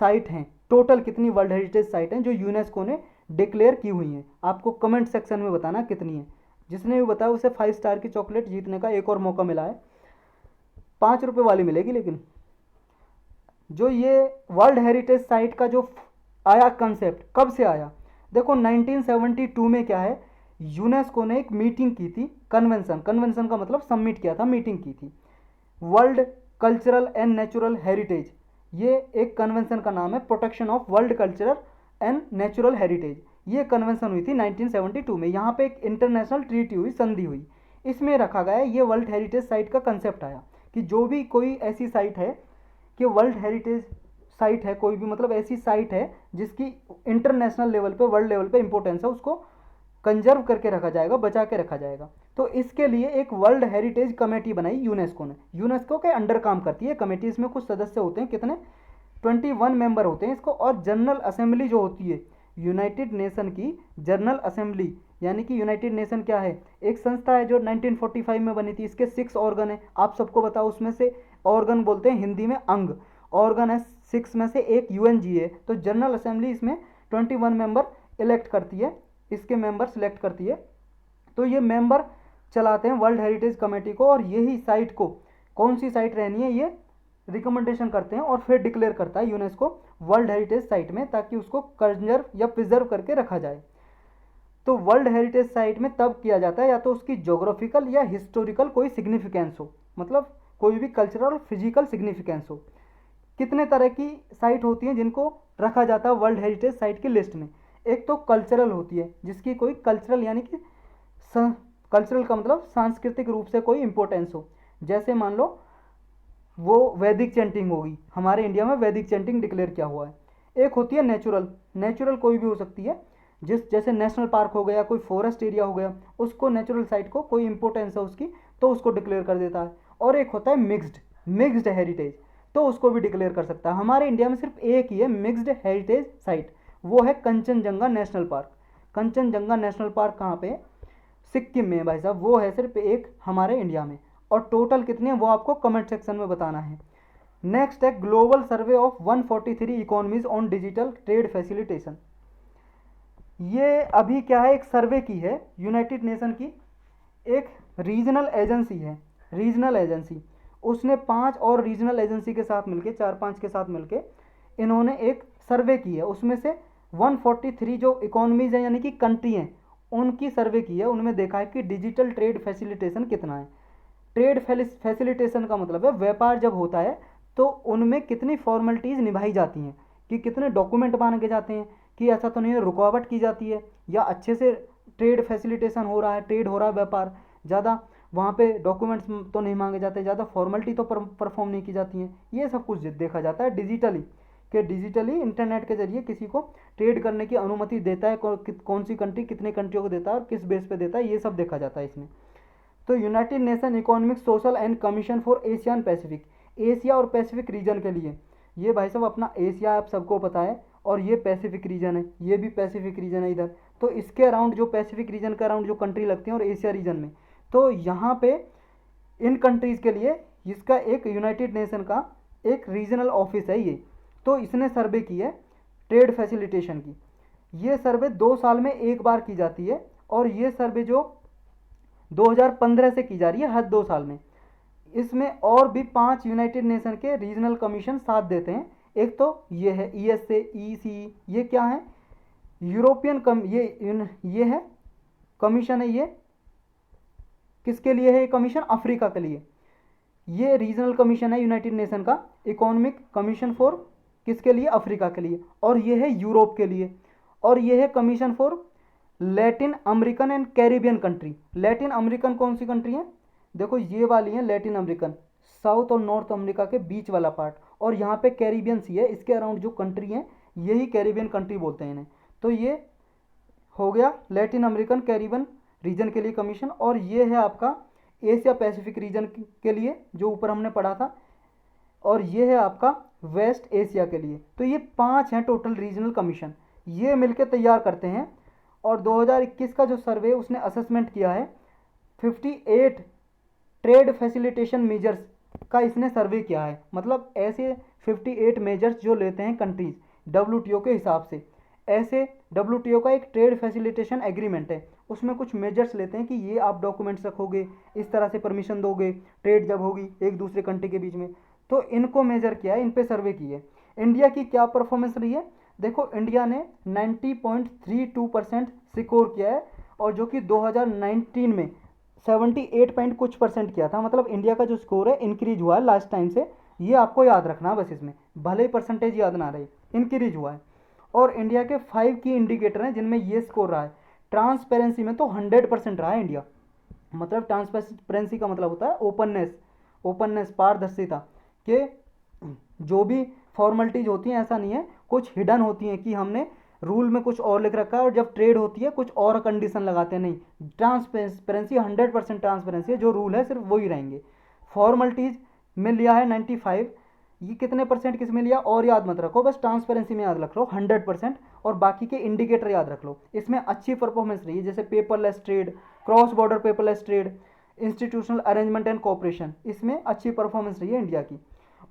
साइट हैं, टोटल कितनी वर्ल्ड हेरिटेज साइट हैं जो यूनेस्को ने डिक्लेयर की हुई हैं। आपको कमेंट सेक्शन में बताना कितनी है। जिसने भी बताया उसे 5 स्टार की चॉकलेट जीतने का एक और मौका मिला है, 5 रुपये वाली मिलेगी। लेकिन जो ये वर्ल्ड हेरिटेज साइट का जो आया कंसेप्ट, कब से आया, देखो 1972 में क्या है, यूनेस्को ने एक मीटिंग की थी, कन्वेंशन, कन्वेंशन का मतलब सबमिट किया था, मीटिंग की थी। World cultural and natural heritage, ये एक कन्वेंशन का नाम है, protection of world cultural and natural heritage. ये कन्वेंशन हुई थी 1972 में। यहाँ पे एक इंटरनेशनल ट्रीटी हुई, संधि हुई, इसमें रखा गया है, ये वर्ल्ड हेरिटेज साइट का कंसेप्ट आया कि जो भी कोई ऐसी साइट है कि वर्ल्ड हेरिटेज साइट है, कोई भी मतलब ऐसी साइट है जिसकी इंटरनेशनल लेवल पे, वर्ल्ड लेवल पे इंपॉर्टेंस है, उसको कंजर्व करके रखा जाएगा, बचा के रखा जाएगा। तो इसके लिए एक वर्ल्ड हेरिटेज कमेटी बनाई यूनेस्को ने, यूनेस्को के अंडर काम करती है कमेटी। इसमें कुछ सदस्य होते हैं, कितने, 21 मेंबर होते हैं इसको। और जनरल असेंबली जो होती है यूनाइटेड नेशन की, जनरल असेंबली, यानी कि यूनाइटेड नेशन क्या है, एक संस्था है जो 1945 में बनी थी। इसके 6 ऑर्गन है, आप सबको बताओ, उसमें से ऑर्गन बोलते हैं हिंदी में अंग, ऑर्गन है 6 में से एक यूएनजी है। तो जनरल असेंबली इसमें 21 मेंबर इलेक्ट करती है, इसके मेंबर सिलेक्ट करती है। तो ये मेंबर चलाते हैं वर्ल्ड हेरिटेज कमेटी को, और यही साइट को कौन सी साइट रहनी है ये रिकमेंडेशन करते हैं और फिर डिक्लेयर करता है यूनेस्को वर्ल्ड हेरिटेज साइट में, ताकि उसको कंजर्व या प्रिजर्व करके रखा जाए। तो वर्ल्ड हेरिटेज साइट में तब किया जाता है या तो उसकी ज्योग्राफिकल या हिस्टोरिकल कोई सिग्निफिकेंस हो, मतलब कोई भी कल्चरल फिजिकल सिग्निफिकेंस हो। कितने तरह की साइट होती हैं जिनको रखा जाता है वर्ल्ड हेरिटेज साइट की लिस्ट में। एक तो कल्चरल होती है, जिसकी कोई कल्चरल यानी कि कल्चरल का मतलब सांस्कृतिक रूप से कोई इंपॉर्टेंस हो। जैसे मान लो वो वैदिक चैंटिंग होगी, हमारे इंडिया में वैदिक चैंटिंग डिक्लेयर किया हुआ है। एक होती है नेचुरल, नेचुरल कोई भी हो सकती है, जैसे नेशनल पार्क हो गया, कोई फॉरेस्ट एरिया हो गया, उसको नेचुरल साइट को कोई इंपॉर्टेंस है उसकी, तो उसको डिक्लेयर कर देता है। और एक होता है मिक्स्ड, मिक्स्ड हेरिटेज, तो उसको भी डिक्लेयर कर सकता है। हमारे इंडिया में सिर्फ एक ही है मिक्स्ड हेरिटेज साइट, वो है Kanchenjunga national park. Kanchenjunga national park कहाँ पे है, सिक्किम में भाई साहब, वो है सिर्फ एक हमारे इंडिया में। और टोटल कितने हैं वो आपको कमेंट सेक्शन में बताना है। नेक्स्ट है global survey of 143 economies on digital trade facilitation. ये अभी क्या है, एक सर्वे की है यूनाइटेड नेशन की, एक रीजनल एजेंसी है, रीजनल एजेंसी, उसने 5 और रीजनल एजेंसी के साथ मिलके, 4-5 के साथ मिलके इन्होंने एक सर्वे की है। उसमें से 143 जो इकोनॉमीज हैं यानी कि कंट्री हैं, उनकी सर्वे की है। उनमें देखा है कि डिजिटल ट्रेड फैसिलिटेशन कितना है। ट्रेड फैसिलिटेशन का मतलब है व्यापार जब होता है तो उनमें कितनी फॉर्मेलिटीज़ निभाई जाती हैं, कि कितने डॉक्यूमेंट मांगे जाते हैं, कि ऐसा तो नहीं है रुकावट की जाती है, या अच्छे से ट्रेड फैसिलिटेशन हो रहा है, ट्रेड हो रहा है व्यापार, ज़्यादा वहाँ पे डॉक्यूमेंट्स तो नहीं मांगे जाते, ज़्यादा फॉर्मेलिटी तो परफॉर्म नहीं की जाती हैं। ये सब कुछ देखा जाता है डिजिटली, कि डिजिटली इंटरनेट के जरिए किसी को ट्रेड करने की अनुमति देता है, कौन सी कंट्री कितने कंट्रियों को देता है और किस बेस पे देता है, ये सब देखा जाता है इसमें। तो United nation economic social and commission for Asian Pacific, Asia और पैसिफिक रीजन के लिए, ये भाई साहब अपना एशिया आप सबको पता है, और ये पैसिफिक रीजन है, ये भी पैसिफिक रीजन है इधर। तो इसके अराउंड जो पैसिफिक रीजन के अराउंड जो कंट्री लगती हैं और एशिया रीजन में, तो यहाँ पे इन कंट्रीज़ के लिए इसका एक यूनाइटेड नेशन का एक रीजनल ऑफिस है ये। तो इसने सर्वे की है ट्रेड फैसिलिटेशन की। ये सर्वे 2 साल में एक बार की जाती है, और ये सर्वे जो 2015 से की जा रही है हर 2 साल में। इसमें और भी 5 यूनाइटेड नेशन के रीजनल कमीशन साथ देते हैं। एक तो ये है ESA, EC, ये क्या है, यूरोपियन ये है कमीशन है। ये किसके लिए है, ये कमीशन अफ्रीका के लिए। ये रीजनल कमीशन है यूनाइटेड नेशन का, इकोनॉमिक कमीशन फॉर किसके लिए, अफ्रीका के लिए, और ये है यूरोप के लिए, और ये है commission for Latin American and Caribbean country. Latin American कौन सी कंट्री है, देखो ये वाली है लैटिन अमेरिकन, साउथ और नॉर्थ अमेरिका के बीच वाला पार्ट, और यहाँ पे कैरिबियन सी है, इसके अराउंड जो कंट्री हैं यही कैरिबियन कंट्री बोलते हैं इन्हें। तो ये हो गया लैटिन अमेरिकन कैरिबियन रीजन के लिए कमीशन, और ये है आपका एशिया पैसिफिक रीजन के लिए जो ऊपर हमने पढ़ा था, और ये है आपका वेस्ट एशिया के लिए। तो ये 5 हैं टोटल रीजनल कमीशन, ये मिलकर तैयार करते हैं। और 2021 का जो सर्वे उसने असेसमेंट किया है 58 ट्रेड फैसिलिटेशन मेजर्स का इसने सर्वे किया है, मतलब ऐसे 58 मेजर्स जो लेते हैं कंट्रीज डब्ल्यूटीओ के हिसाब से। ऐसे डब्ल्यूटीओ का एक ट्रेड फैसिलिटेशन एग्रीमेंट है, उसमें कुछ मेजर्स लेते हैं कि ये आप डॉक्यूमेंट्स रखोगे, इस तरह से परमिशन दोगे, ट्रेड जब होगी एक दूसरे कंट्री के बीच में, तो इनको मेजर किया है, इन पे सर्वे की है। इंडिया की क्या परफॉर्मेंस रही है, देखो इंडिया ने 90.32% सिक्योर किया है, और जो कि 2019 में 78 पॉइंट कुछ परसेंट किया था, मतलब इंडिया का जो स्कोर है इंक्रीज हुआ है लास्ट टाइम से, ये आपको याद रखना है बस, इसमें भले ही परसेंटेज याद ना रहे, इंक्रीज हुआ है। और इंडिया के 5 की इंडिकेटर हैं जिनमें ये स्कोर रहा है। ट्रांसपेरेंसी में तो 100% रहा है इंडिया, मतलब ट्रांसपेरेंसी का मतलब होता है ओपननेस, ओपननेस पारदर्शिता, कि जो भी फॉर्मेलिटीज होती हैं ऐसा नहीं है कुछ हिडन होती हैं कि हमने रूल में कुछ और लिख रखा है और जब ट्रेड होती है कुछ और कंडीशन लगाते हैं, नहीं, ट्रांसपेरेंसी 100% ट्रांसपेरेंसी है, जो रूल है सिर्फ वही रहेंगे। फॉर्मेलिटीज में लिया है 95, ये कितने परसेंट किस में लिया और याद मत रखो, बस ट्रांसपेरेंसी में याद रख लो 100%, और बाकी के इंडिकेटर याद रख लो। इसमें अच्छी परफॉर्मेंस रही है, जैसे paperless trade, cross border paperless trade, institutional arrangement and cooperation, इसमें अच्छी परफॉर्मेंस रही है इंडिया की।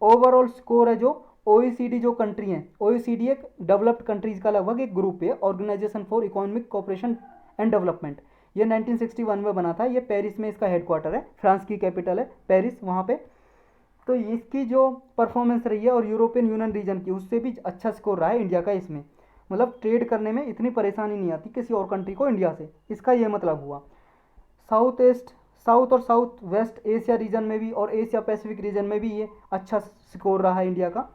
ओवरऑल स्कोर है जो OECD जो कंट्री हैं, OECD एक डेवलप्ड कंट्रीज का लगभग एक ग्रुप है, organisation for economic cooperation and development. ये 1961 में बना था, ये पेरिस में इसका हेडक्वार्टर है, फ्रांस की कैपिटल है पेरिस वहाँ पे। तो इसकी जो परफॉर्मेंस रही है और यूरोपियन यूनियन रीजन की उससे भी अच्छा स्कोर रहा है इंडिया का इसमें, मतलब ट्रेड करने में इतनी परेशानी नहीं आती किसी और कंट्री को इंडिया से, इसका ये मतलब हुआ। साउथ और साउथ वेस्ट एशिया रीजन में भी और एशिया पैसिफिक रीजन में भी ये अच्छा स्कोर रहा है इंडिया का।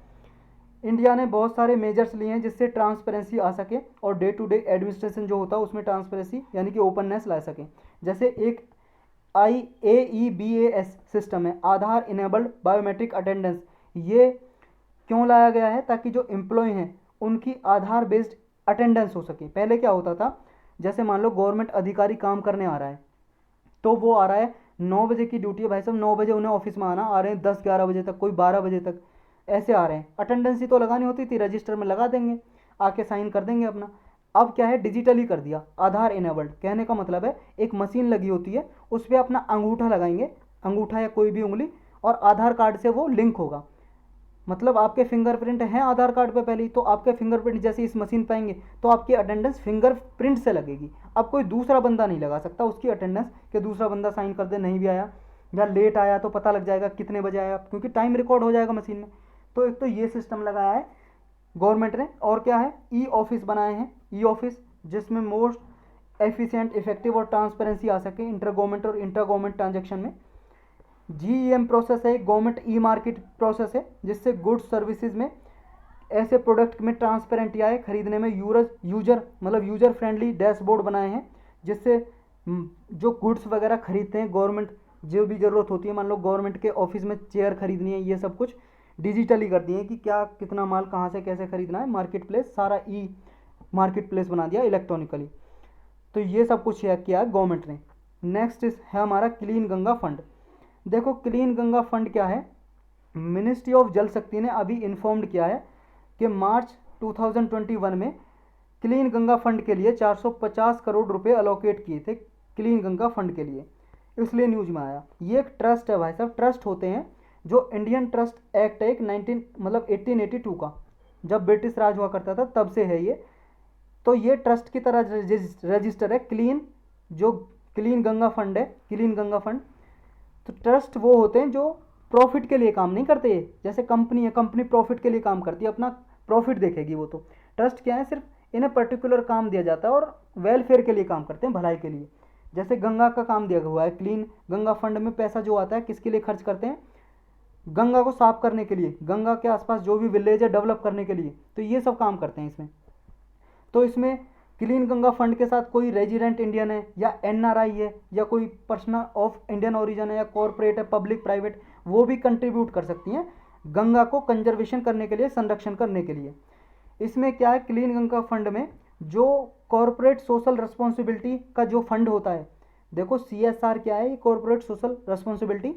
इंडिया ने बहुत सारे मेजर्स लिए हैं जिससे ट्रांसपेरेंसी आ सके और डे टू डे एडमिनिस्ट्रेशन जो होता है उसमें ट्रांसपेरेंसी यानी कि ओपननेस ला सके। जैसे एक IAEBAS सिस्टम है, आधार इनेबल्ड बायोमेट्रिक अटेंडेंस, ये क्यों लाया गया है, ताकि जो एम्प्लॉय हैं उनकी आधार बेस्ड अटेंडेंस हो सके। पहले क्या होता था, जैसे मान लो गवर्नमेंट अधिकारी काम करने आ रहा है, तो वो आ रहा है 9 बजे की ड्यूटी है भाई साहब, 9 बजे उन्हें ऑफिस में आना, आ रहे हैं 10-11 बजे तक, कोई 12 बजे तक ऐसे आ रहे हैं, अटेंडेंस ही तो लगानी होती थी, रजिस्टर में लगा देंगे, आके साइन कर देंगे अपना। अब क्या है, डिजिटली कर दिया, आधार इनेबल्ड, कहने का मतलब है एक मशीन लगी होती है, उस पर अपना अंगूठा लगाएंगे, अंगूठा या कोई भी उंगली, और आधार कार्ड से वो लिंक होगा, मतलब आपके फिंगरप्रिंट हैं आधार कार्ड पे पहले ही, तो आपके फिंगरप्रिंट जैसे इस मशीन पे आएंगे तो आपकी अटेंडेंस फिंगरप्रिंट से लगेगी। अब कोई दूसरा बंदा नहीं लगा सकता उसकी अटेंडेंस, कि दूसरा बंदा साइन कर दे, नहीं भी आया या लेट आया तो पता लग जाएगा कितने बजे आया, क्योंकि टाइम रिकॉर्ड हो जाएगा मशीन में। तो एक तो ये सिस्टम लगाया है गवर्नमेंट ने, और क्या है, E-ऑफिस बनाए हैं, E-ऑफिस जिसमें मोस्ट एफिशिएंट, इफेक्टिव और ट्रांसपेरेंसी आ सके इंटर गवर्नमेंट और इंटर गवर्नमेंट ट्रांजेक्शन में। GEM प्रोसेस है, गवर्नमेंट E-मार्केट प्रोसेस है, जिससे गुड्स सर्विसेज में ऐसे प्रोडक्ट में ट्रांसपेरेंटी आए, खरीदने में यूजर मतलब यूजर फ्रेंडली डैशबोर्ड बनाए हैं, जिससे जो गुड्स वगैरह खरीदते हैं गवर्नमेंट, जो भी ज़रूरत होती है, मान लो गवर्नमेंट के ऑफिस में चेयर खरीदनी है, ये सब कुछ डिजिटली कर दिए कि क्या कितना माल कहाँ से कैसे खरीदना है, मार्केट प्लेस सारा मार्केट प्लेस बना दिया इलेक्ट्रॉनिकली। तो ये सब कुछ किया है गवर्नमेंट ने। नेक्स्ट है हमारा क्लीन गंगा फंड। देखो क्लीन गंगा फंड क्या है, मिनिस्ट्री ऑफ जल शक्ति ने अभी इन्फॉर्म्ड किया है कि मार्च 2021 में क्लीन गंगा फंड के लिए 450 करोड़ रुपए अलोकेट किए थे क्लीन गंगा फंड के लिए, इसलिए न्यूज में आया। ये एक ट्रस्ट है भाई साहब, ट्रस्ट होते हैं जो इंडियन ट्रस्ट एक्ट है एक 1882 का, जब ब्रिटिश राज हुआ करता था तब से है ये। तो ये ट्रस्ट की तरह रजिस्टर है जो क्लीन गंगा फंड है, क्लीन गंगा फंड। तो ट्रस्ट वो होते हैं जो प्रॉफिट के लिए काम नहीं करते, जैसे कंपनी है, कंपनी प्रॉफिट के लिए काम करती है, अपना प्रॉफिट देखेगी वो। तो ट्रस्ट क्या है, सिर्फ इन्हें पर्टिकुलर काम दिया जाता है और वेलफेयर के लिए काम करते हैं, भलाई के लिए। जैसे गंगा का काम दिया हुआ है, क्लीन गंगा फंड में पैसा जो आता है किसके लिए खर्च करते हैं, गंगा को साफ करने के लिए, गंगा के आसपास जो भी विलेज है डेवलप करने के लिए, तो ये सब काम करते हैं इसमें। तो इसमें क्लीन गंगा फंड के साथ कोई रेजिडेंट इंडियन है या एनआरआई है या कोई पर्सनल ऑफ इंडियन ओरिजिन है या कॉरपोरेट है, पब्लिक प्राइवेट, वो भी कंट्रीब्यूट कर सकती हैं गंगा को कंजर्वेशन करने के लिए, संरक्षण करने के लिए। इसमें क्या है, क्लीन गंगा फंड में जो कॉरपोरेट सोशल रिस्पॉन्सिबिलिटी का जो फंड होता है, देखो CSR क्या है, ये कॉरपोरेट सोशल रिस्पॉन्सिबिलिटी,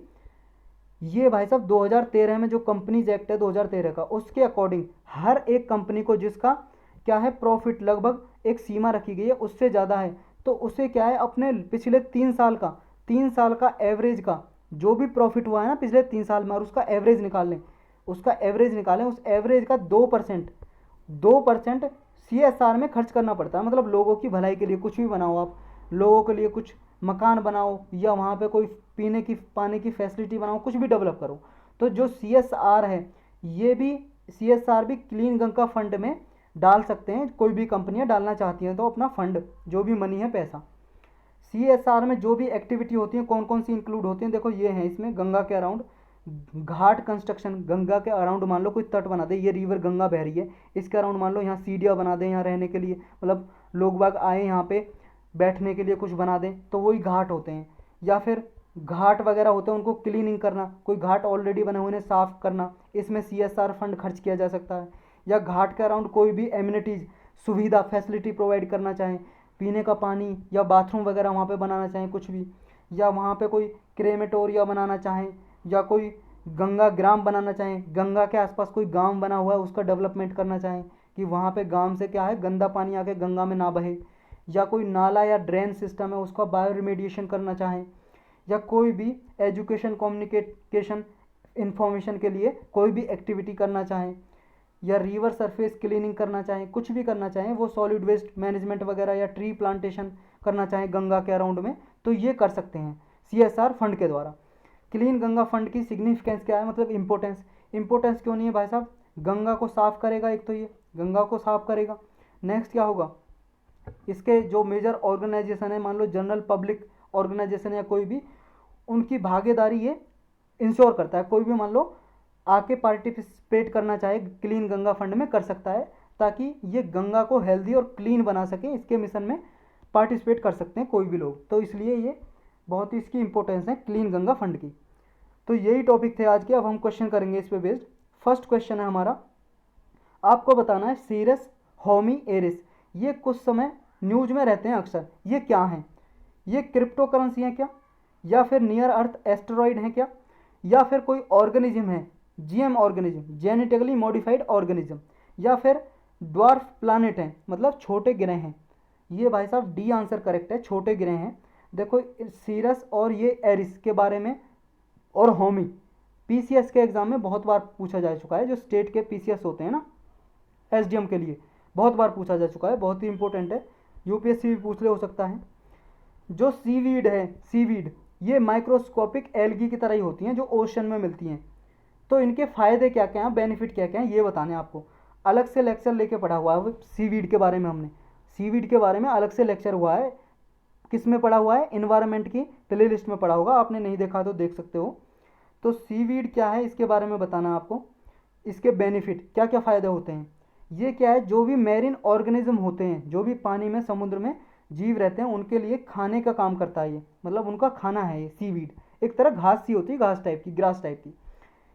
ये भाई साहब 2013 में जो कंपनीज एक्ट है 2013 का, उसके अकॉर्डिंग हर एक कंपनी को जिसका क्या है प्रॉफिट लगभग एक सीमा रखी गई है, उससे ज़्यादा है, तो उसे क्या है अपने पिछले 3 साल का एवरेज का जो भी प्रॉफिट हुआ है ना पिछले 3 साल में, और उसका एवरेज निकाल लें, उस एवरेज का 2% CSR में खर्च करना पड़ता है। मतलब लोगों की भलाई के लिए कुछ भी बनाओ आप, लोगों के लिए कुछ मकान बनाओ या वहाँ पे कोई पीने की पानी की फैसिलिटी बनाओ, कुछ भी डेवलप करो, तो जो CSR है ये भी CSR भी क्लीन गंगा फंड में डाल सकते हैं। कोई भी कंपनियां डालना चाहती हैं तो अपना फंड जो भी मनी है पैसा, CSR में जो भी एक्टिविटी होती है कौन कौन सी इंक्लूड होती हैं, देखो ये हैं इसमें, गंगा के अराउंड घाट कंस्ट्रक्शन, गंगा के अराउंड मान लो कोई तट बना दे, ये रिवर गंगा बह रही है, इसके अराउंड मान लो यहाँ सीढ़ियाँ बना दें यहाँ रहने के लिए, मतलब लोग बाग आए यहाँ पे बैठने के लिए कुछ बना दें, तो वही घाट होते हैं। या फिर घाट वगैरह होते हैं उनको क्लीनिंग करना, कोई घाट ऑलरेडी बने हुए उन्हें साफ करना, इसमें CSR फंड खर्च किया जा सकता है। या घाट के अराउंड कोई भी एम्यूनिटीज़ सुविधा फैसिलिटी प्रोवाइड करना चाहें, पीने का पानी या बाथरूम वगैरह वहाँ पे बनाना चाहें कुछ भी, या वहाँ पे कोई क्रेमेटोरिया बनाना चाहें, या कोई गंगा ग्राम बनाना चाहें, गंगा के आसपास कोई गांव बना हुआ है उसका डेवलपमेंट करना चाहें कि वहाँ पे गांव से क्या है गंदा पानी आके गंगा में ना बहे, या कोई नाला या ड्रेन सिस्टम है उसका बायो रिमेडिएशन करना चाहें, या कोई भी एजुकेशन कम्युनिकेशन इंफॉर्मेशन के लिए कोई भी एक्टिविटी करना चाहें, या रिवर सरफेस क्लीनिंग करना चाहें, कुछ भी करना चाहें, वो सॉलिड वेस्ट मैनेजमेंट वगैरह या ट्री प्लांटेशन करना चाहें गंगा के अराउंड में, तो ये कर सकते हैं CSR फंड के द्वारा। क्लीन गंगा फंड की सिग्निफिकेंस क्या है, मतलब इंपॉर्टेंस क्यों नहीं है भाई साहब, गंगा को साफ करेगा, एक तो ये गंगा को साफ करेगा, नेक्स्ट क्या होगा, इसके जो मेजर ऑर्गेनाइजेशन है, मान लो जनरल पब्लिक ऑर्गेनाइजेशन या कोई भी, उनकी भागीदारी ये इंश्योर करता है। कोई भी मान लो आके पार्टिसिपेट करना चाहे क्लीन गंगा फंड में कर सकता है, ताकि ये गंगा को हेल्दी और क्लीन बना सके, इसके मिशन में पार्टिसिपेट कर सकते हैं कोई भी लोग, तो इसलिए ये बहुत ही इसकी इंपॉर्टेंस है क्लीन गंगा फंड की। तो यही टॉपिक थे आज के, अब हम क्वेश्चन करेंगे इस पे बेस्ड। फर्स्ट क्वेश्चन है हमारा, आपको बताना है सीरस होमी एरिस, ये कुछ समय न्यूज में रहते हैं अक्सर, ये क्या हैं, ये क्रिप्टो करेंसी है क्या, या फिर नियर अर्थ एस्टेरॉइड है क्या, या फिर कोई ऑर्गेनिज्म है GM organism genetically modified organism, या फिर ड्वार्फ प्लानिट है मतलब छोटे ग्रह हैं। ये भाई साहब डी आंसर करेक्ट है, छोटे ग्रह हैं। देखो सीरस और ये एरिस के बारे में और होमी PCS के एग्जाम में बहुत बार पूछा जा चुका है, जो स्टेट के PCS होते हैं ना SDM के लिए बहुत बार पूछा जा चुका है, बहुत ही इंपॉर्टेंट है, UPSC भी पूछ ले हो सकता है। जो सीवीड है, सीवीड ये माइक्रोस्कोपिक एल्गी की तरह ही होती हैं जो ओशन में मिलती हैं, तो इनके फ़ायदे क्या क्या हैं, बेनिफिट क्या क्या हैं, ये बताने आपको अलग से लेक्चर लेके पढ़ा हुआ है सीवीड के बारे में। हमने सीवीड के बारे में अलग से लेक्चर हुआ है, किस में पढ़ा हुआ है, इन्वायरमेंट की प्ले लिस्ट में पढ़ा होगा, आपने नहीं देखा तो देख सकते हो। तो सीवीड क्या है इसके बारे में बताना आपको, इसके बेनिफिट क्या क्या फ़ायदे होते हैं। ये क्या है, जो भी मैरीन ऑर्गेनिज्म होते हैं, जो भी पानी में समुद्र में जीव रहते हैं, उनके लिए खाने का काम करता है ये, मतलब उनका खाना है ये सीवीड, एक तरह घास सी होती है, घास टाइप की, ग्रास टाइप की।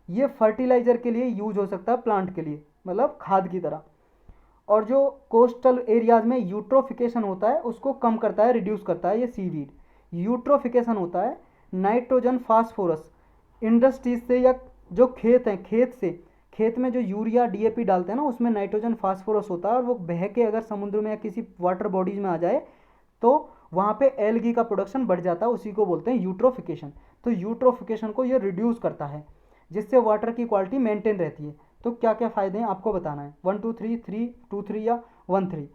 ये फर्टिलाइज़र के लिए यूज हो सकता है, प्लांट के लिए मतलब खाद की तरह। और जो कोस्टल एरियाज में यूट्रोफिकेशन होता है उसको कम करता है, रिड्यूस करता है ये सीवीड। यूट्रोफिकेशन होता है नाइट्रोजन फास्फोरस इंडस्ट्रीज से, या जो खेत हैं खेत में जो यूरिया DAP डालते हैं ना, उसमें नाइट्रोजन फास्फोरस होता है, और वो बह के अगर समुद्र में या किसी वाटर बॉडीज में आ जाए तो वहाँ पे एल्गी का प्रोडक्शन बढ़ जाता है, उसी को बोलते हैं यूट्रोफिकेशन। तो यूट्रोफिकेशन को ये रिड्यूस करता है, जिससे वाटर की क्वालिटी मेंटेन रहती है। तो क्या क्या फ़ायदे हैं आपको बताना है, 1 2 3 3 2 3 या 1 3,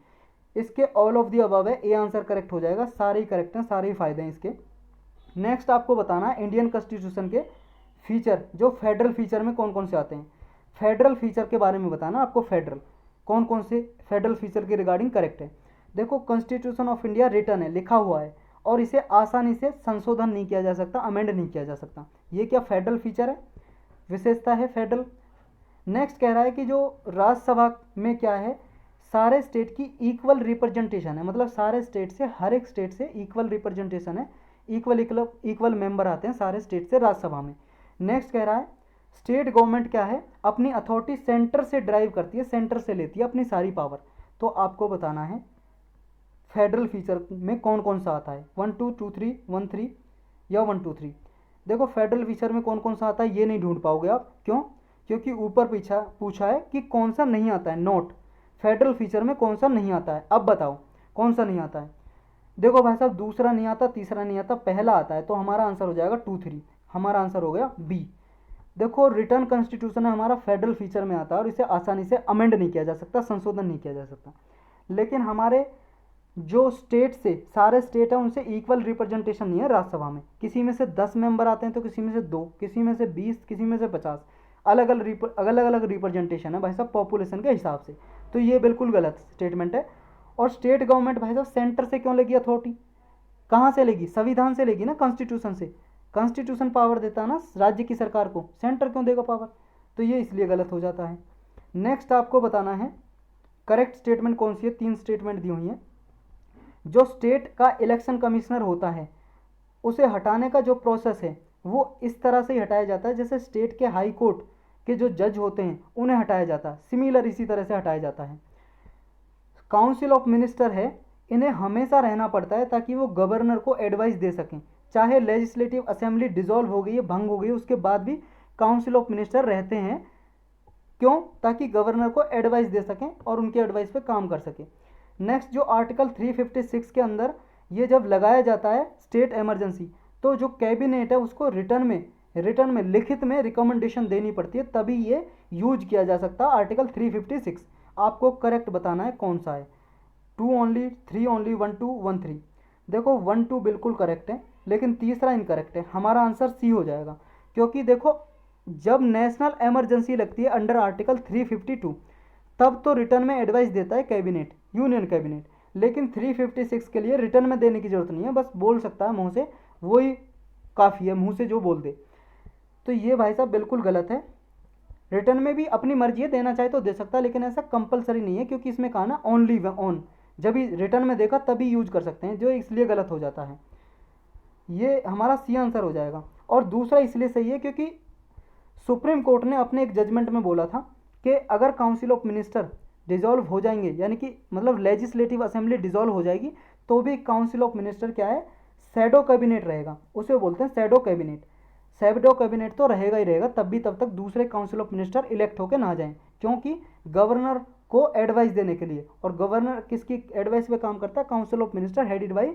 इसके ऑल ऑफ दी अबव है, ए आंसर करेक्ट हो जाएगा, सारे ही करेक्ट हैं, सारे ही फ़ायदे हैं इसके। नेक्स्ट आपको बताना है इंडियन कॉन्स्टिट्यूशन के फीचर, जो फेडरल फीचर में कौन कौन से आते हैं, फेडरल फीचर के बारे में बताना आपको, फेडरल कौन कौन से फेडरल फीचर के रिगार्डिंग करेक्ट है। देखो कॉन्स्टिट्यूशन ऑफ इंडिया रिटन है, लिखा हुआ है, और इसे आसानी से संशोधन नहीं किया जा सकता, अमेंड नहीं किया जा सकता। ये क्या फेडरल फीचर है, विशेषता है फेडरल। नेक्स्ट कह रहा है कि जो राज्यसभा में क्या है, सारे स्टेट की इक्वल रिप्रेजेंटेशन है, मतलब सारे स्टेट से, हर एक स्टेट से इक्वल रिप्रेजेंटेशन है, इक्वल इक्वल इक्वल मेंबर आते हैं सारे स्टेट से राज्यसभा में। नेक्स्ट कह रहा है स्टेट गवर्नमेंट क्या है, अपनी अथॉरिटी सेंटर से ड्राइव करती है, सेंटर से लेती है अपनी सारी पावर। तो आपको बताना है फेडरल फीचर में कौन कौन सा आता है, 1 2 2 3 1 3 या 1 2 3। देखो फेडरल फीचर में कौन कौन सा आता है ये नहीं ढूंढ पाओगे आप, क्यों? क्योंकि ऊपर पूछा है कि कौन सा नहीं आता है, नोट फेडरल फीचर में कौन सा नहीं आता है। अब बताओ कौन सा नहीं आता है। देखो भाई साहब, दूसरा नहीं आता, तीसरा नहीं आता, पहला आता है, तो हमारा आंसर हो जाएगा 2 3, हमारा आंसर हो गया बी। देखो रिटर्न कॉन्स्टिट्यूशन है हमारा फेडरल फीचर में आता है और इसे आसानी से अमेंड नहीं किया जा सकता, संशोधन नहीं किया जा सकता। लेकिन हमारे जो स्टेट से, सारे स्टेट हैं उनसे इक्वल रिप्रेजेंटेशन नहीं है राज्यसभा में, किसी में से 10 मेंबर आते हैं तो किसी में से 2, किसी में से 20, किसी में से 50, अलग अलग रिप्रेजेंटेशन है भाई साहब पॉपुलेशन के हिसाब से। तो ये बिल्कुल गलत स्टेटमेंट है। और स्टेट गवर्नमेंट भाई साहब सेंटर से क्यों लेगी अथॉरिटी, कहाँ से लेगी, संविधान से लेगी ना, कॉन्स्टिट्यूशन से। कॉन्स्टिट्यूशन पावर देता है ना राज्य की सरकार को, सेंटर क्यों देगा पावर, तो ये इसलिए गलत हो जाता है। नेक्स्ट आपको बताना है करेक्ट स्टेटमेंट कौन सी है, 3 स्टेटमेंट दी हुई हैं। जो स्टेट का इलेक्शन कमिश्नर होता है उसे हटाने का जो प्रोसेस है वो इस तरह से ही हटाया जाता है जैसे स्टेट के हाई कोर्ट के जो जज होते हैं उन्हें हटाया जाता है, सिमिलर इसी तरह से हटाया जाता है। काउंसिल ऑफ मिनिस्टर है, इन्हें हमेशा रहना पड़ता है ताकि वो गवर्नर को एडवाइस दे सकें, चाहे लेजिस्लेटिव असेंबली डिसॉल्व हो गई है, भंग हो गई है, उसके बाद भी काउंसिल ऑफ मिनिस्टर रहते हैं। क्यों? ताकि गवर्नर को एडवाइस दे सकें और उनके एडवाइस पे काम कर सकें। नेक्स्ट जो आर्टिकल 356 के अंदर ये जब लगाया जाता है स्टेट इमरजेंसी, तो जो कैबिनेट है उसको रिटर्न में लिखित में रिकमेंडेशन देनी पड़ती है, तभी ये यूज किया जा सकता है आर्टिकल 356। आपको करेक्ट बताना है कौन सा है, 2 ओनली, 3 ओनली, 1 2 1 3। देखो 1 2 बिल्कुल करेक्ट है, लेकिन तीसरा इनकरेक्ट है, हमारा आंसर सी हो जाएगा। क्योंकि देखो जब नेशनल इमरजेंसी लगती है अंडर आर्टिकल 352 तब तो रिटर्न में एडवाइस देता है कैबिनेट, यूनियन कैबिनेट, लेकिन 356 के लिए रिटर्न में देने की जरूरत नहीं है, बस बोल सकता है मुंह से, वही काफ़ी है, मुंह से जो बोल दे। तो ये भाई साहब बिल्कुल गलत है। रिटर्न में भी अपनी मर्जी है, देना चाहे तो दे सकता है, लेकिन ऐसा कंपलसरी नहीं है, क्योंकि इसमें कहा ना ओनली ऑन, जब ही रिटर्न में देखा तभी यूज कर सकते हैं, जो इसलिए गलत हो जाता है। ये हमारा सी आंसर हो जाएगा। और दूसरा इसलिए सही है क्योंकि सुप्रीम कोर्ट ने अपने एक जजमेंट में बोला था कि अगर काउंसिल ऑफ मिनिस्टर डिसॉल्व हो जाएंगे, यानी कि मतलब लेजिस्लेटिव असेंबली डिसॉल्व हो जाएगी, तो भी काउंसिल ऑफ मिनिस्टर क्या है, शैडो कैबिनेट रहेगा, उसे बोलते हैं शैडो कैबिनेट। शैडो कैबिनेट तो रहेगा ही रहेगा तब भी, तब तक दूसरे काउंसिल ऑफ मिनिस्टर इलेक्ट होकर ना जाएं, क्योंकि गवर्नर को एडवाइस देने के लिए, और गवर्नर किसकी एडवाइस पे काम करता है, council of minister headed by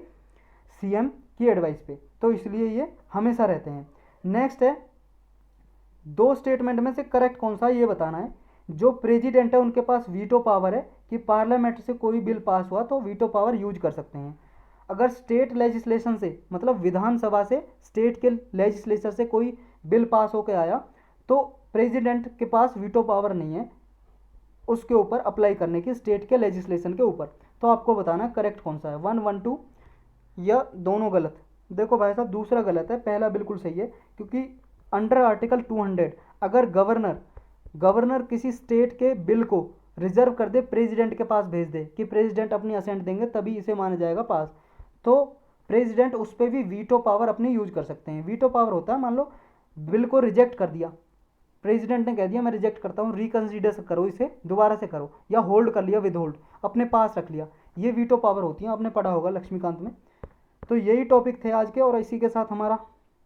CM की एडवाइस पे, तो इसलिए ये हमेशा रहते हैं। नेक्स्ट है 2 स्टेटमेंट में से करेक्ट कौन सा है ये बताना है। जो प्रेसिडेंट है उनके पास वीटो पावर है, कि पार्लियामेंट से कोई बिल पास हुआ तो वीटो पावर यूज कर सकते हैं। अगर स्टेट लेजिस्लेशन से, मतलब विधानसभा से, स्टेट के लेजिस्लेचर से कोई बिल पास होकर आया तो प्रेसिडेंट के पास वीटो पावर नहीं है उसके ऊपर अप्लाई करने की, स्टेट के लेजिस्लेशन के ऊपर। तो आपको बताना करेक्ट कौन सा है, 1 1 2 या दोनों गलत। देखो भाई साहब दूसरा गलत है, पहला बिल्कुल सही है, क्योंकि अंडर आर्टिकल 200 अगर गवर्नर किसी स्टेट के बिल को रिजर्व कर दे, प्रेसिडेंट के पास भेज दे कि प्रेसिडेंट अपनी असेंट देंगे तभी इसे माना जाएगा पास, तो प्रेसिडेंट उस पर भी वीटो पावर अपनी यूज कर सकते हैं। वीटो पावर होता है, मान लो बिल को रिजेक्ट कर दिया, प्रेसिडेंट ने कह दिया मैं रिजेक्ट करता हूँ, रिकन्सिडर करो, इसे दोबारा से करो, या होल्ड कर लिया, विद होल्ड अपने पास रख लिया, ये वीटो पावर होती है, आपने पढ़ा होगा लक्ष्मीकांत में। तो यही टॉपिक थे आज के, और इसी के साथ हमारा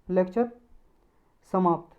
लेक्चर समाप्त।